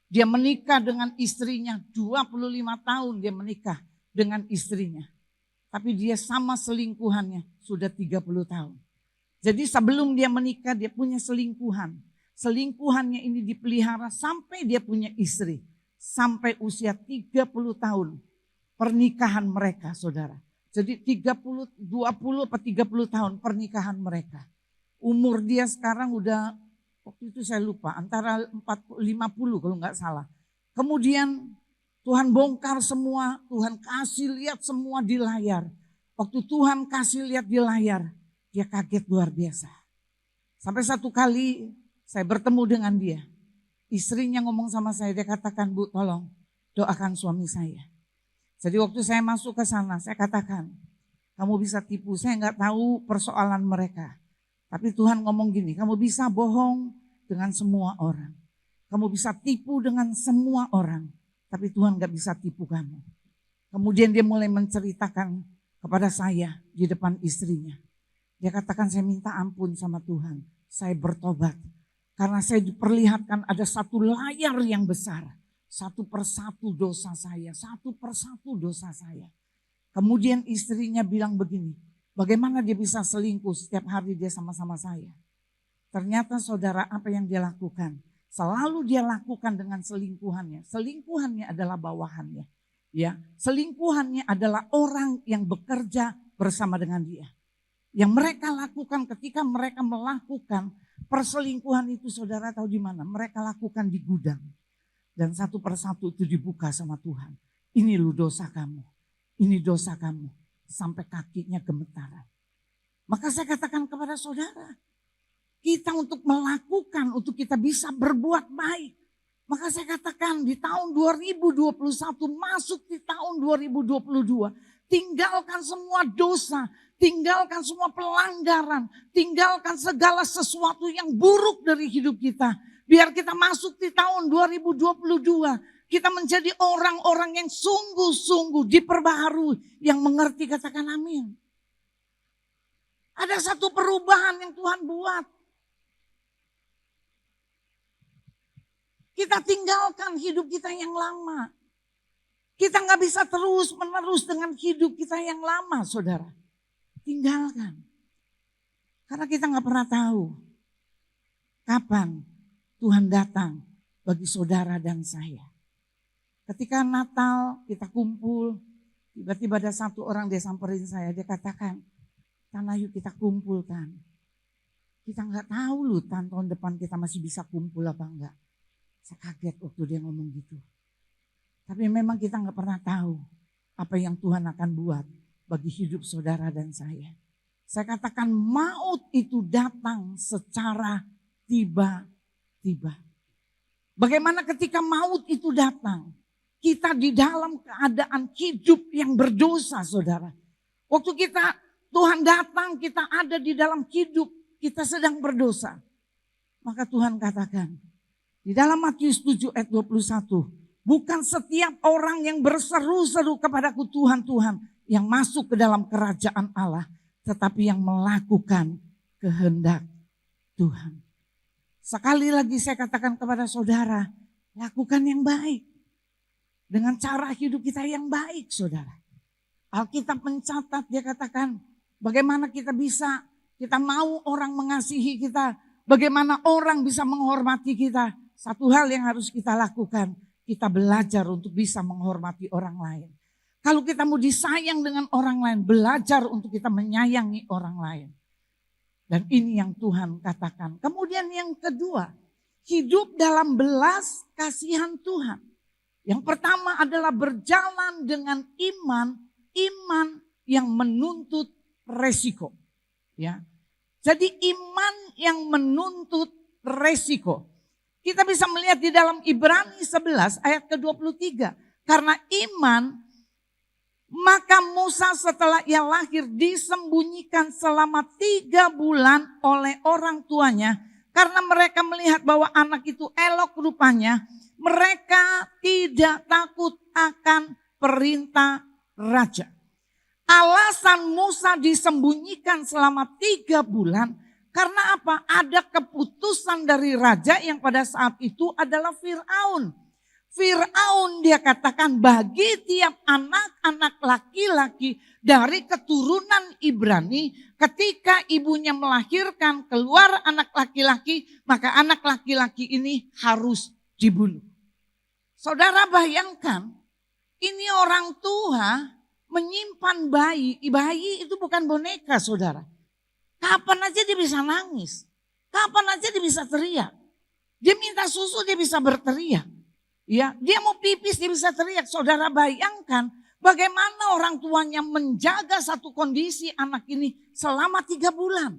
Speaker 2: Dia menikah dengan istrinya, 25 tahun dia menikah dengan istrinya. Tapi dia sama selingkuhannya sudah 30 tahun. Jadi sebelum dia menikah dia punya selingkuhan. Selingkuhannya ini dipelihara sampai dia punya istri. Sampai usia 30 tahun pernikahan mereka saudara. Jadi 20 atau 30 tahun pernikahan mereka. Umur dia sekarang udah, waktu itu saya lupa, antara 50 kalau nggak salah. Kemudian Tuhan bongkar semua, Tuhan kasih lihat semua di layar. Waktu Tuhan kasih lihat di layar, dia kaget luar biasa. Sampai satu kali saya bertemu dengan dia. Istrinya ngomong sama saya, dia katakan, Bu tolong doakan suami saya. Jadi waktu saya masuk ke sana, saya katakan, kamu bisa tipu, saya nggak tahu persoalan mereka. Tapi Tuhan ngomong gini, kamu bisa bohong dengan semua orang. Kamu bisa tipu dengan semua orang, tapi Tuhan nggak bisa tipu kamu. Kemudian dia mulai menceritakan kepada saya di depan istrinya. Dia katakan saya minta ampun sama Tuhan. Saya bertobat. Karena saya diperlihatkan ada satu layar yang besar. Satu persatu dosa saya. Satu persatu dosa saya. Kemudian istrinya bilang begini. Bagaimana dia bisa selingkuh setiap hari dia sama-sama saya. Ternyata saudara apa yang dia lakukan. Selalu dia lakukan dengan selingkuhannya. Selingkuhannya adalah bawahannya. Ya, selingkuhannya adalah orang yang bekerja bersama dengan dia. Yang mereka lakukan ketika mereka melakukan perselingkuhan itu, saudara tahu di mana? Mereka lakukan di gudang. Dan satu persatu itu dibuka sama Tuhan. Ini lu dosa kamu. Ini dosa kamu. Sampai kakinya gemetaran. Maka saya katakan kepada saudara. Kita untuk melakukan, untuk kita bisa berbuat baik. Maka saya katakan di tahun 2021 masuk di tahun 2022. Tinggalkan semua dosa, tinggalkan semua pelanggaran, tinggalkan segala sesuatu yang buruk dari hidup kita. Biar kita masuk di tahun 2022, kita menjadi orang-orang yang sungguh-sungguh diperbaharui, yang mengerti, katakan amin. Ada satu perubahan yang Tuhan buat. Kita tinggalkan hidup kita yang lama. Kita nggak bisa terus menerus dengan hidup kita yang lama, saudara. Tinggalkan. Karena kita nggak pernah tahu kapan Tuhan datang bagi saudara dan saya. Ketika Natal kita kumpul, tiba-tiba ada satu orang dia samperin saya, dia katakan, Tan, ayo kita kumpulkan. Kita nggak tahu loh tahun depan kita masih bisa kumpul apa enggak. Saya kaget waktu dia ngomong gitu. Tapi memang kita nggak pernah tahu apa yang Tuhan akan buat bagi hidup saudara dan saya. Saya katakan maut itu datang secara tiba-tiba. Bagaimana ketika maut itu datang? Kita di dalam keadaan hidup yang berdosa, saudara. Waktu Tuhan datang, kita ada di dalam hidup, kita sedang berdosa. Maka Tuhan katakan, di dalam Matius 7 ayat 21, bukan setiap orang yang berseru-seru kepadaku Tuhan, Tuhan, yang masuk ke dalam kerajaan Allah, tetapi yang melakukan kehendak Tuhan. Sekali lagi saya katakan kepada saudara, lakukan yang baik. Dengan cara hidup kita yang baik, saudara. Alkitab mencatat, dia katakan, bagaimana kita mau orang mengasihi kita, bagaimana orang bisa menghormati kita. Satu hal yang harus kita lakukan, kita belajar untuk bisa menghormati orang lain. Kalau kita mau disayang dengan orang lain, belajar untuk kita menyayangi orang lain. Dan ini yang Tuhan katakan. Kemudian yang kedua, hidup dalam belas kasihan Tuhan. Yang pertama adalah berjalan dengan iman yang menuntut resiko. Ya. Jadi iman yang menuntut resiko. Kita bisa melihat di dalam Ibrani 11 ayat ke-23. Karena iman, maka Musa setelah ia lahir disembunyikan selama 3 bulan oleh orang tuanya. Karena mereka melihat bahwa anak itu elok rupanya, mereka tidak takut akan perintah raja. Alasan Musa disembunyikan selama 3 bulan, karena apa? Ada keputusan dari raja yang pada saat itu adalah Fir'aun. Fir'aun dia katakan bagi tiap anak-anak laki-laki dari keturunan Ibrani, ketika ibunya melahirkan keluar anak laki-laki, maka anak laki-laki ini harus dibunuh. Saudara bayangkan, ini orang tua menyimpan bayi itu bukan boneka, saudara. Kapan aja dia bisa nangis. Kapan aja dia bisa teriak. Dia minta susu dia bisa berteriak. Ya, dia mau pipis dia bisa teriak. Saudara bayangkan bagaimana orang tuanya menjaga satu kondisi anak ini selama 3 bulan.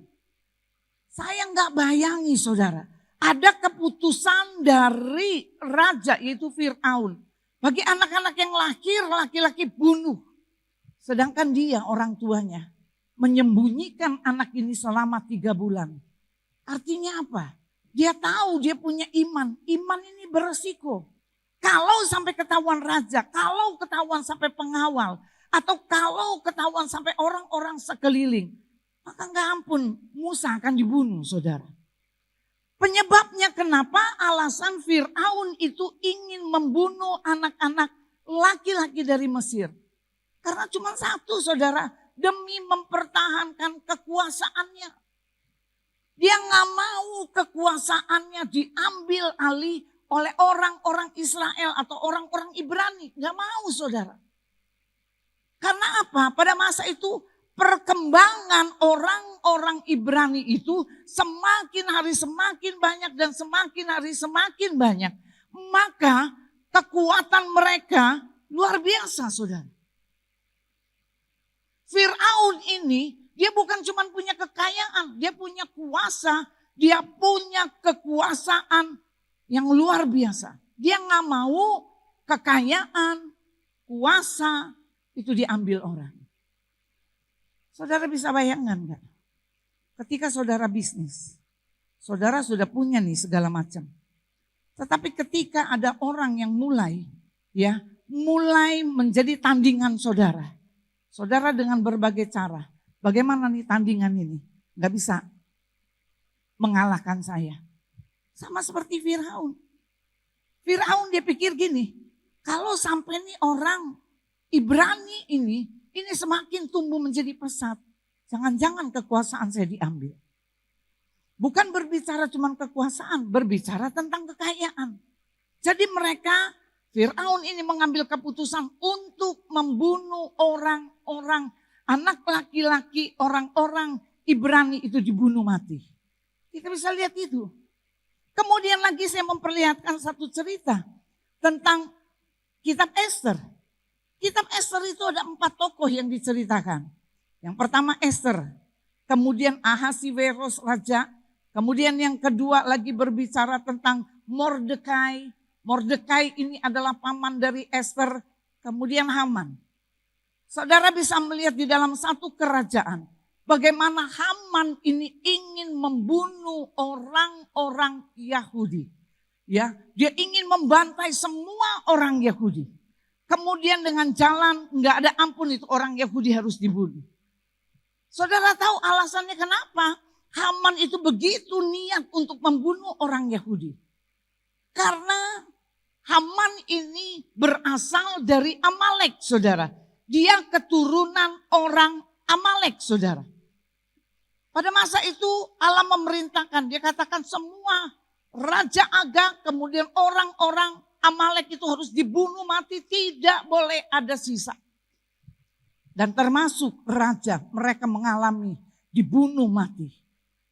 Speaker 2: Saya nggak bayangi, saudara. Ada keputusan dari raja yaitu Fir'aun. Bagi anak-anak yang lahir laki-laki bunuh. Sedangkan dia orang tuanya menyembunyikan anak ini selama 3 bulan. Artinya apa? Dia tahu dia punya iman. Iman ini beresiko. Kalau sampai ketahuan raja, kalau ketahuan sampai pengawal, atau kalau ketahuan sampai orang-orang sekeliling, maka nggak ampun Musa akan dibunuh, saudara. Penyebabnya kenapa alasan Fir'aun itu ingin membunuh anak-anak laki-laki dari Mesir. Karena cuma satu, saudara, demi mempertahankan kekuasaannya. Dia nggak mau kekuasaannya diambil alih oleh orang-orang Israel atau orang-orang Ibrani. Nggak mau, saudara. Karena apa? Pada masa itu perkembangan orang-orang Ibrani itu semakin hari semakin banyak dan semakin hari semakin banyak. Maka kekuatan mereka luar biasa, saudara. Fir'aun ini dia bukan cuma punya kekayaan, dia punya kuasa, dia punya kekuasaan yang luar biasa. Dia nggak mau kekayaan, kuasa itu diambil orang. Saudara bisa bayangkan enggak? Ketika saudara bisnis, saudara sudah punya nih segala macam. Tetapi ketika ada orang yang mulai menjadi tandingan saudara. Saudara dengan berbagai cara, bagaimana nih tandingan ini? Enggak bisa mengalahkan saya. Sama seperti Fir'aun. Fir'aun dia pikir gini, kalau sampai nih orang Ibrani ini semakin tumbuh menjadi pesat. Jangan-jangan kekuasaan saya diambil. Bukan berbicara cuma kekuasaan, berbicara tentang kekayaan. Jadi mereka, Fir'aun ini mengambil keputusan untuk membunuh orang-orang, anak laki-laki, orang-orang Ibrani itu dibunuh mati. Kita bisa lihat itu. Kemudian lagi saya memperlihatkan satu cerita tentang kitab Esther. Kitab Esther itu ada 4 tokoh yang diceritakan. Yang pertama Esther, kemudian Ahasiweros raja, kemudian yang kedua lagi berbicara tentang Mordekai. Mordekai ini adalah paman dari Esther, kemudian Haman. Saudara bisa melihat di dalam satu kerajaan bagaimana Haman ini ingin membunuh orang-orang Yahudi. Ya, dia ingin membantai semua orang Yahudi. Kemudian dengan jalan nggak ada ampun itu orang Yahudi harus dibunuh. Saudara tahu alasannya kenapa? Haman itu begitu niat untuk membunuh orang Yahudi. Karena Haman ini berasal dari Amalek, saudara. Dia keturunan orang Amalek, saudara. Pada masa itu Allah memerintahkan, dia katakan semua Raja Agag, kemudian orang-orang Amalek itu harus dibunuh mati, tidak boleh ada sisa. Dan termasuk raja, mereka mengalami dibunuh mati.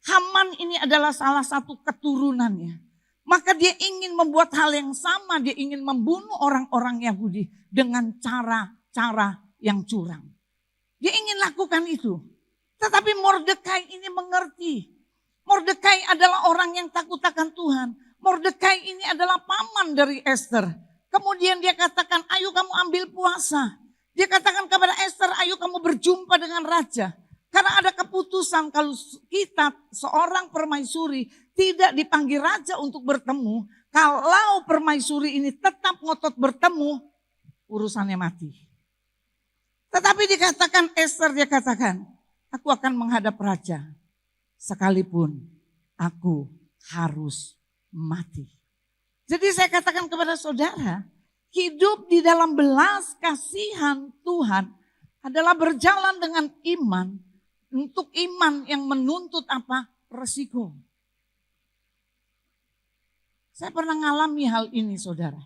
Speaker 2: Haman ini adalah salah satu keturunannya. Maka dia ingin membuat hal yang sama, dia ingin membunuh orang-orang Yahudi dengan cara-cara yang curang. Dia ingin lakukan itu. Tetapi Mordekai ini mengerti. Mordekai adalah orang yang takut akan Tuhan. Mordekai ini adalah paman dari Esther. Kemudian dia katakan, ayo kamu ambil puasa. Dia katakan kepada Esther, ayo kamu berjumpa dengan raja. Karena ada keputusan kalau kita seorang permaisuri tidak dipanggil raja untuk bertemu. Kalau permaisuri ini tetap ngotot bertemu, urusannya mati. Tetapi dikatakan Esther, dia katakan, aku akan menghadap raja. Sekalipun aku harus mati. Jadi saya katakan kepada saudara, hidup di dalam belas kasihan Tuhan adalah berjalan dengan iman. Untuk iman yang menuntut apa? Resiko. Saya pernah mengalami hal ini, saudara.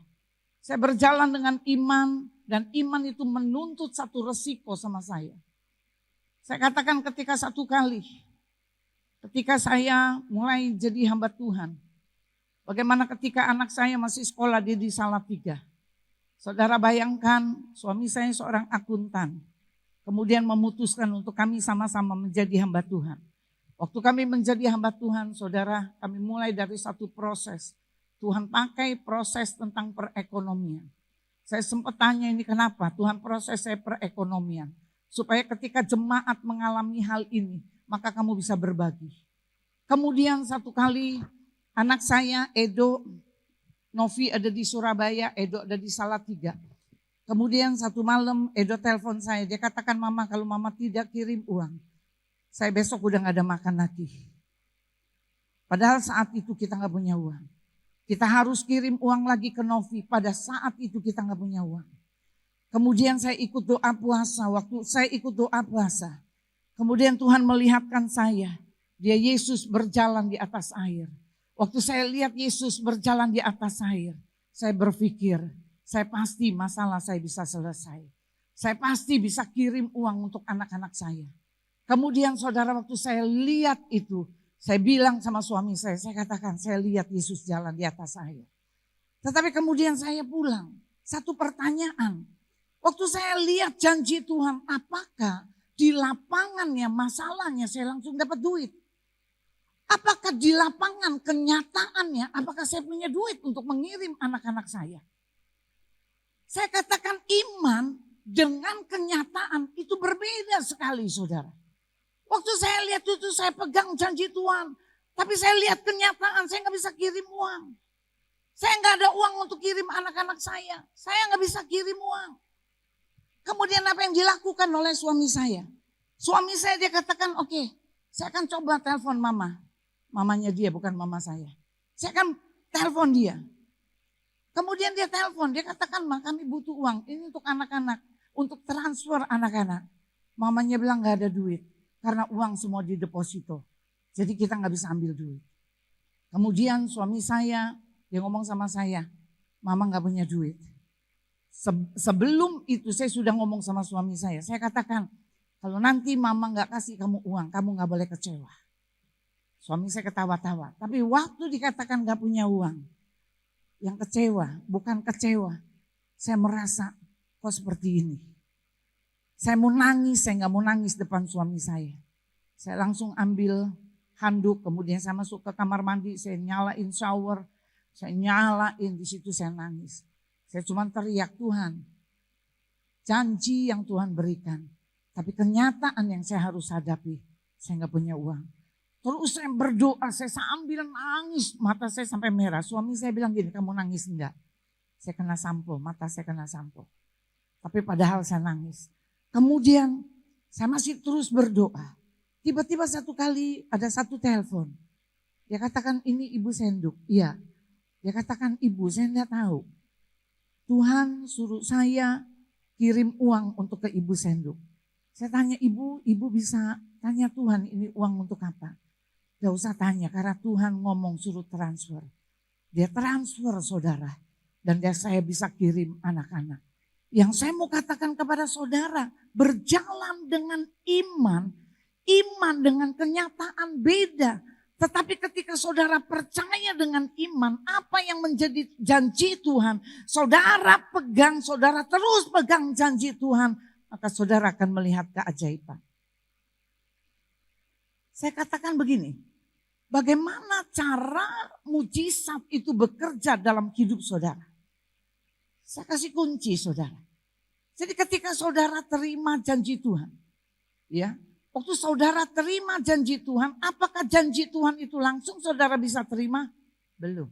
Speaker 2: Saya berjalan dengan iman dan iman itu menuntut satu resiko sama saya. Saya katakan ketika satu kali, ketika saya mulai jadi hamba Tuhan, bagaimana ketika anak saya masih sekolah, dia di Salatiga. Saudara bayangkan, suami saya seorang akuntan. Kemudian memutuskan untuk kami sama-sama menjadi hamba Tuhan. Waktu kami menjadi hamba Tuhan, saudara, kami mulai dari satu proses. Tuhan pakai proses tentang perekonomian. Saya sempat tanya ini kenapa? Tuhan proses saya perekonomian. Supaya ketika jemaat mengalami hal ini, maka kamu bisa berbagi. Kemudian satu kali anak saya, Edo, Novi ada di Surabaya, Edo ada di Salatiga. Kemudian satu malam Edo telepon saya, dia katakan mama kalau mama tidak kirim uang, saya besok udah gak ada makan lagi. Padahal saat itu kita gak punya uang. Kita harus kirim uang lagi ke Novi, pada saat itu kita gak punya uang. Kemudian saya ikut doa puasa, waktu saya ikut doa puasa. Kemudian Tuhan melihatkan saya, dia Yesus berjalan di atas air. Waktu saya lihat Yesus berjalan di atas air, saya berpikir, saya pasti masalah saya bisa selesai. Saya pasti bisa kirim uang untuk anak-anak saya. Kemudian saudara, waktu saya lihat itu, saya bilang sama suami saya katakan saya lihat Yesus jalan di atas air. Tetapi kemudian saya pulang, satu pertanyaan. Waktu saya lihat janji Tuhan, apakah di lapangannya masalahnya saya langsung dapat duit? Apakah di lapangan kenyataannya, apakah saya punya duit untuk mengirim anak-anak saya? Saya katakan iman dengan kenyataan itu berbeda sekali saudara. Waktu saya lihat itu saya pegang janji Tuhan. Tapi saya lihat kenyataan saya nggak bisa kirim uang. Saya nggak ada uang untuk kirim anak-anak saya. Saya nggak bisa kirim uang. Kemudian apa yang dilakukan oleh suami saya? Suami saya dia katakan oke, saya akan coba telepon mama. Mamanya dia bukan mama saya. Saya akan telepon dia. Kemudian dia telepon, dia katakan kami butuh uang. Ini untuk anak-anak, untuk transfer anak-anak. Mamanya bilang gak ada duit. Karena uang semua di deposito. Jadi kita gak bisa ambil duit. Kemudian suami saya, dia ngomong sama saya, mama gak punya duit. Sebelum itu saya sudah ngomong sama suami saya katakan, kalau nanti mama gak kasih kamu uang, kamu gak boleh kecewa. Suami saya ketawa-tawa. Tapi waktu dikatakan gak punya uang, yang kecewa, bukan kecewa. Saya merasa kok seperti ini. Saya mau nangis, saya gak mau nangis depan suami saya. Saya langsung ambil handuk, kemudian saya masuk ke kamar mandi, saya nyalain shower, saya nyalain, di situ saya nangis. Saya cuma teriak, Tuhan, janji yang Tuhan berikan. Tapi kenyataan yang saya harus hadapi, saya gak punya uang. Terus saya berdoa, saya sambil nangis, mata saya sampai merah. Suami saya bilang gini, kamu nangis enggak? Saya kena sampo, mata saya kena sampo. Tapi padahal saya nangis. Kemudian saya masih terus berdoa. Tiba-tiba satu kali ada satu telepon. Dia katakan ini Ibu Senduk. Iya. Dia katakan Ibu, saya enggak tahu. Tuhan suruh saya kirim uang untuk ke Ibu Senduk. Saya tanya Ibu bisa tanya Tuhan ini uang untuk apa? Gak usah tanya karena Tuhan ngomong suruh transfer. Dia transfer saudara. Dan saya bisa kirim anak-anak. Yang saya mau katakan kepada saudara, berjalan dengan iman dengan kenyataan beda. Tetapi ketika saudara percaya dengan iman, apa yang menjadi janji Tuhan, saudara pegang, saudara terus pegang janji Tuhan, maka saudara akan melihat keajaiban. Saya katakan begini, bagaimana cara mujizat itu bekerja dalam hidup saudara? Saya kasih kunci saudara. Jadi ketika saudara terima janji Tuhan, ya, waktu saudara terima janji Tuhan, apakah janji Tuhan itu langsung saudara bisa terima? Belum.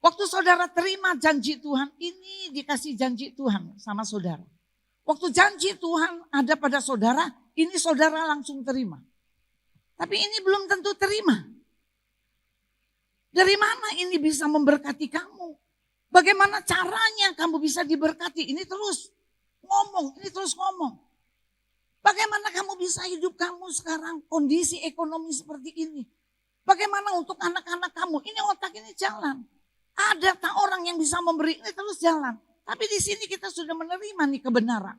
Speaker 2: Waktu saudara terima janji Tuhan, ini dikasih janji Tuhan sama saudara. Waktu janji Tuhan ada pada saudara, ini saudara langsung terima. Tapi ini belum tentu terima. Dari mana ini bisa memberkati kamu? Bagaimana caranya kamu bisa diberkati? Ini terus ngomong. Bagaimana kamu bisa hidup kamu sekarang kondisi ekonomi seperti ini? Bagaimana untuk anak-anak kamu? Ini otak ini jalan. Ada tak orang yang bisa memberi, ini terus jalan. Tapi di sini kita sudah menerima nih kebenaran.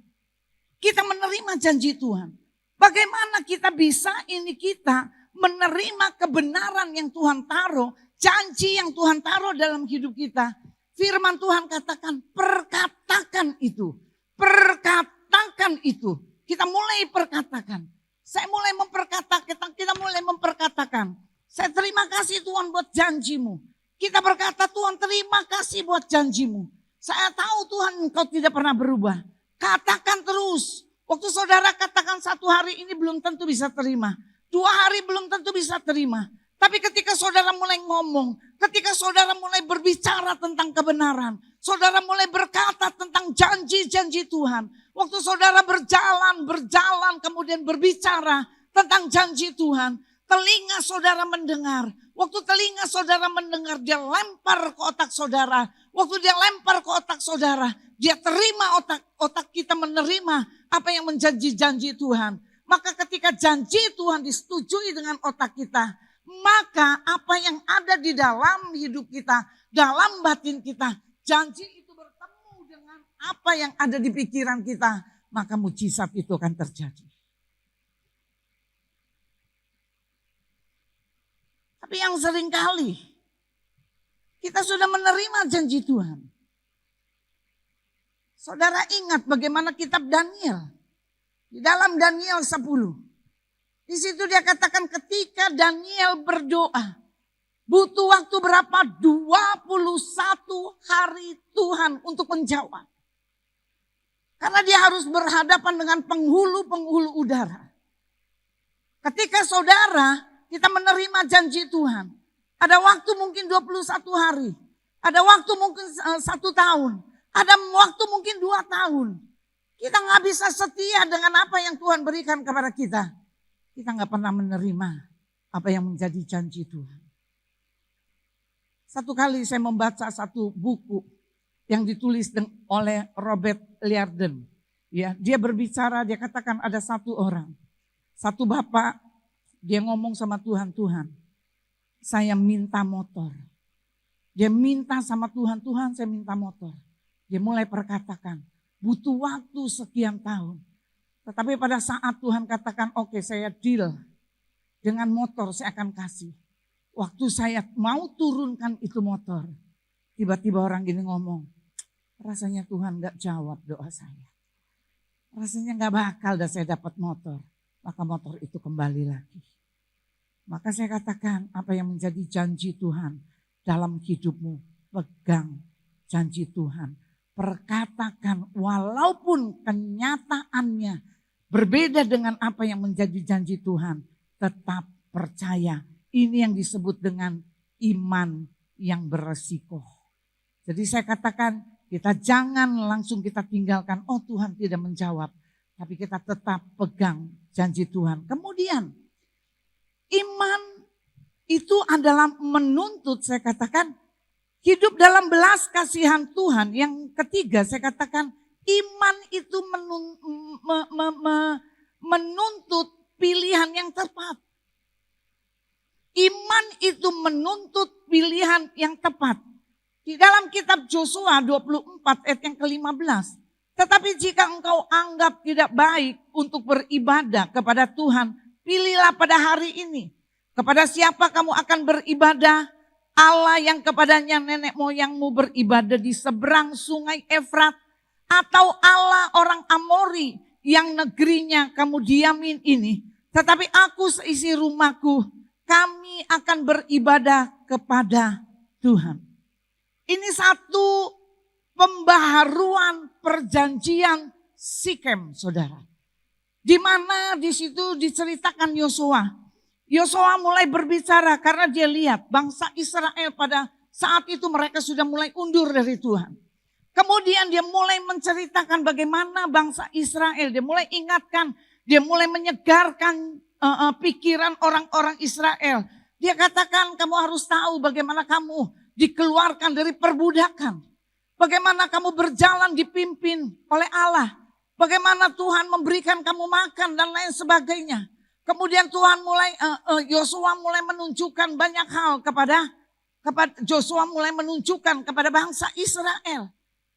Speaker 2: Kita menerima janji Tuhan. Bagaimana kita bisa kita menerima kebenaran yang Tuhan taruh, janji yang Tuhan taruh dalam hidup kita. Firman Tuhan katakan perkatakan itu. Perkatakan itu. Kita mulai perkatakan. Saya mulai memperkatakan, kita mulai memperkatakan. Saya terima kasih Tuhan buat janjimu. Kita berkata Tuhan terima kasih buat janjimu. Saya tahu Tuhan engkau tidak pernah berubah. Katakan terus. Waktu saudara katakan 1 hari ini belum tentu bisa terima. 2 hari belum tentu bisa terima. Tapi ketika saudara mulai ngomong, ketika saudara mulai berbicara tentang kebenaran, saudara mulai berkata tentang janji-janji Tuhan. Waktu saudara berjalan, kemudian berbicara, tentang janji Tuhan, telinga saudara mendengar. Waktu telinga saudara mendengar, dia lempar ke otak saudara. Waktu dia lempar ke otak saudara, dia terima otak kita menerima apa yang menjadi janji Tuhan. Maka ketika janji Tuhan disetujui dengan otak kita, maka apa yang ada di dalam hidup kita, dalam batin kita, janji itu bertemu dengan apa yang ada di pikiran kita, maka mujizat itu akan terjadi. Tapi yang seringkali kita sudah menerima janji Tuhan. Saudara ingat bagaimana kitab Daniel. Di dalam Daniel 10. Di situ dia katakan ketika Daniel berdoa. Butuh waktu berapa? 21 hari Tuhan untuk menjawab. Karena dia harus berhadapan dengan penghulu-penghulu udara. Ketika saudara kita menerima janji Tuhan. Ada waktu mungkin 21 hari. Ada waktu mungkin 1 tahun. Ada waktu mungkin 2 tahun. Kita gak bisa setia dengan apa yang Tuhan berikan kepada kita. Kita gak pernah menerima apa yang menjadi janji Tuhan. Satu kali saya membaca satu buku yang ditulis oleh Robert Liardon. Ya, dia berbicara, dia katakan ada satu orang. Satu bapak, dia ngomong sama Tuhan, Tuhan saya minta motor. Dia minta sama Tuhan, Tuhan saya minta motor. Dia mulai perkatakan, butuh waktu sekian tahun. Tetapi pada saat Tuhan katakan, oke, saya deal dengan motor saya akan kasih. Waktu saya mau turunkan itu motor, tiba-tiba orang gini ngomong, rasanya Tuhan gak jawab doa saya. Rasanya gak bakal dah saya dapat motor. Maka motor itu kembali lagi. Maka saya katakan apa yang menjadi janji Tuhan dalam hidupmu, pegang janji Tuhan. Perkatakan walaupun kenyataannya berbeda dengan apa yang menjadi janji Tuhan. Tetap percaya. Ini yang disebut dengan iman yang beresiko. Jadi saya katakan kita jangan langsung kita tinggalkan. Oh Tuhan tidak menjawab. Tapi kita tetap pegang janji Tuhan. Kemudian iman itu adalah menuntut, saya katakan, hidup dalam belas kasihan Tuhan. Yang ketiga saya katakan iman itu menuntut pilihan yang tepat. Iman itu menuntut pilihan yang tepat. Di dalam kitab Yosua 24 ayat yang ke-15. Tetapi jika engkau anggap tidak baik untuk beribadah kepada Tuhan, pilihlah pada hari ini. Kepada siapa kamu akan beribadah? Allah yang kepadanya nenek moyangmu beribadah di seberang sungai Efrat. Atau Allah orang Amori yang negerinya kamu diamin ini. Tetapi aku seisi rumahku, kami akan beribadah kepada Tuhan. Ini satu pembaharuan perjanjian Sikem, saudara. Di mana di situ diceritakan Yosua. Yosua mulai berbicara karena dia lihat bangsa Israel pada saat itu mereka sudah mulai undur dari Tuhan. Kemudian dia mulai menceritakan bagaimana bangsa Israel, dia mulai ingatkan, dia mulai menyegarkan pikiran orang-orang Israel. Dia katakan kamu harus tahu bagaimana kamu dikeluarkan dari perbudakan. Bagaimana kamu berjalan dipimpin oleh Allah. Bagaimana Tuhan memberikan kamu makan dan lain sebagainya. Kemudian Tuhan mulai, Yosua mulai menunjukkan banyak hal kepada Yosua mulai menunjukkan kepada bangsa Israel.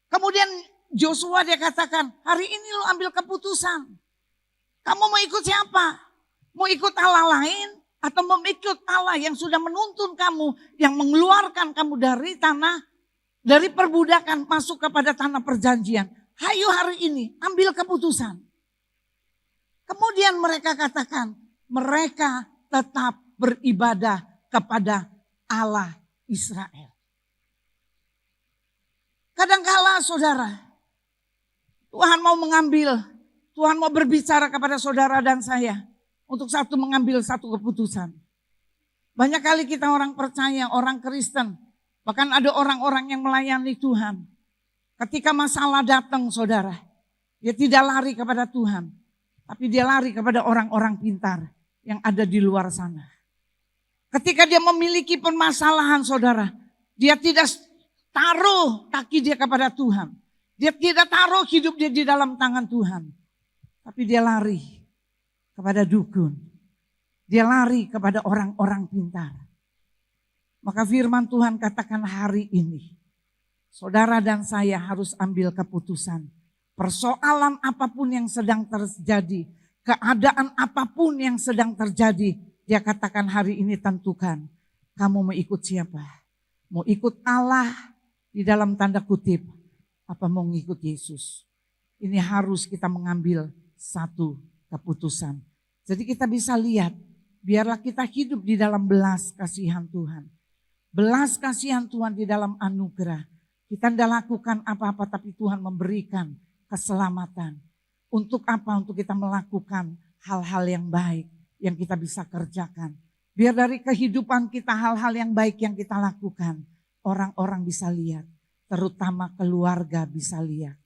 Speaker 2: Kemudian Yosua dia katakan, hari ini lo ambil keputusan. Kamu mau ikut siapa? Mau ikut Allah lain atau mau ikut Allah yang sudah menuntun kamu, yang mengeluarkan kamu dari tanah, dari perbudakan masuk kepada tanah perjanjian. Hayo hari ini ambil keputusan. Kemudian mereka katakan, mereka tetap beribadah kepada Allah Israel. Kadangkala saudara, Tuhan mau mengambil, Tuhan mau berbicara kepada saudara dan saya. Untuk mengambil satu keputusan. Banyak kali kita orang percaya, orang Kristen. Bahkan ada orang-orang yang melayani Tuhan. Ketika masalah datang saudara, dia tidak lari kepada Tuhan. Tapi dia lari kepada orang-orang pintar. yang ada di luar sana. Ketika dia memiliki permasalahan saudara, dia tidak taruh kaki dia kepada Tuhan. Dia tidak taruh hidup dia di dalam tangan Tuhan. Tapi dia lari kepada dukun. Dia lari kepada orang-orang pintar. Maka firman Tuhan katakan hari ini, saudara dan saya harus ambil keputusan. Persoalan apapun yang sedang terjadi, keadaan apapun yang sedang terjadi, dia katakan hari ini tentukan, kamu mau ikut siapa? Mau ikut Allah di dalam tanda kutip, apa mau ngikut Yesus? Ini harus kita mengambil satu keputusan. Jadi kita bisa lihat, biarlah kita hidup di dalam belas kasihan Tuhan. Belas kasihan Tuhan di dalam anugerah. Kita tidak lakukan apa-apa tapi Tuhan memberikan keselamatan. Untuk apa? Untuk kita melakukan hal-hal yang baik yang kita bisa kerjakan. Biar dari kehidupan kita hal-hal yang baik yang kita lakukan, orang-orang bisa lihat. Terutama keluarga bisa lihat.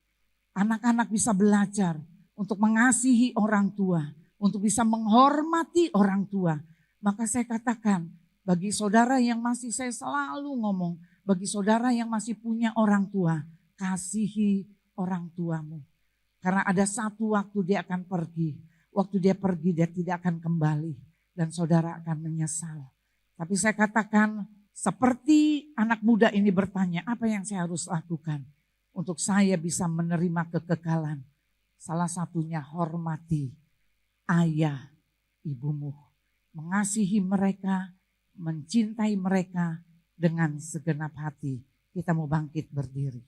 Speaker 2: Anak-anak bisa belajar untuk mengasihi orang tua, untuk bisa menghormati orang tua. Maka saya katakan, bagi saudara yang masih saya selalu ngomong, bagi saudara yang masih punya orang tua, kasihi orang tuamu. Karena ada satu waktu dia akan pergi. Waktu dia pergi dia tidak akan kembali. Dan saudara akan menyesal. Tapi saya katakan seperti anak muda ini bertanya, apa yang saya harus lakukan? Untuk saya bisa menerima kekekalan. Salah satunya hormati ayah ibumu. Mengasihi mereka, mencintai mereka dengan segenap hati. Kita mau bangkit berdiri.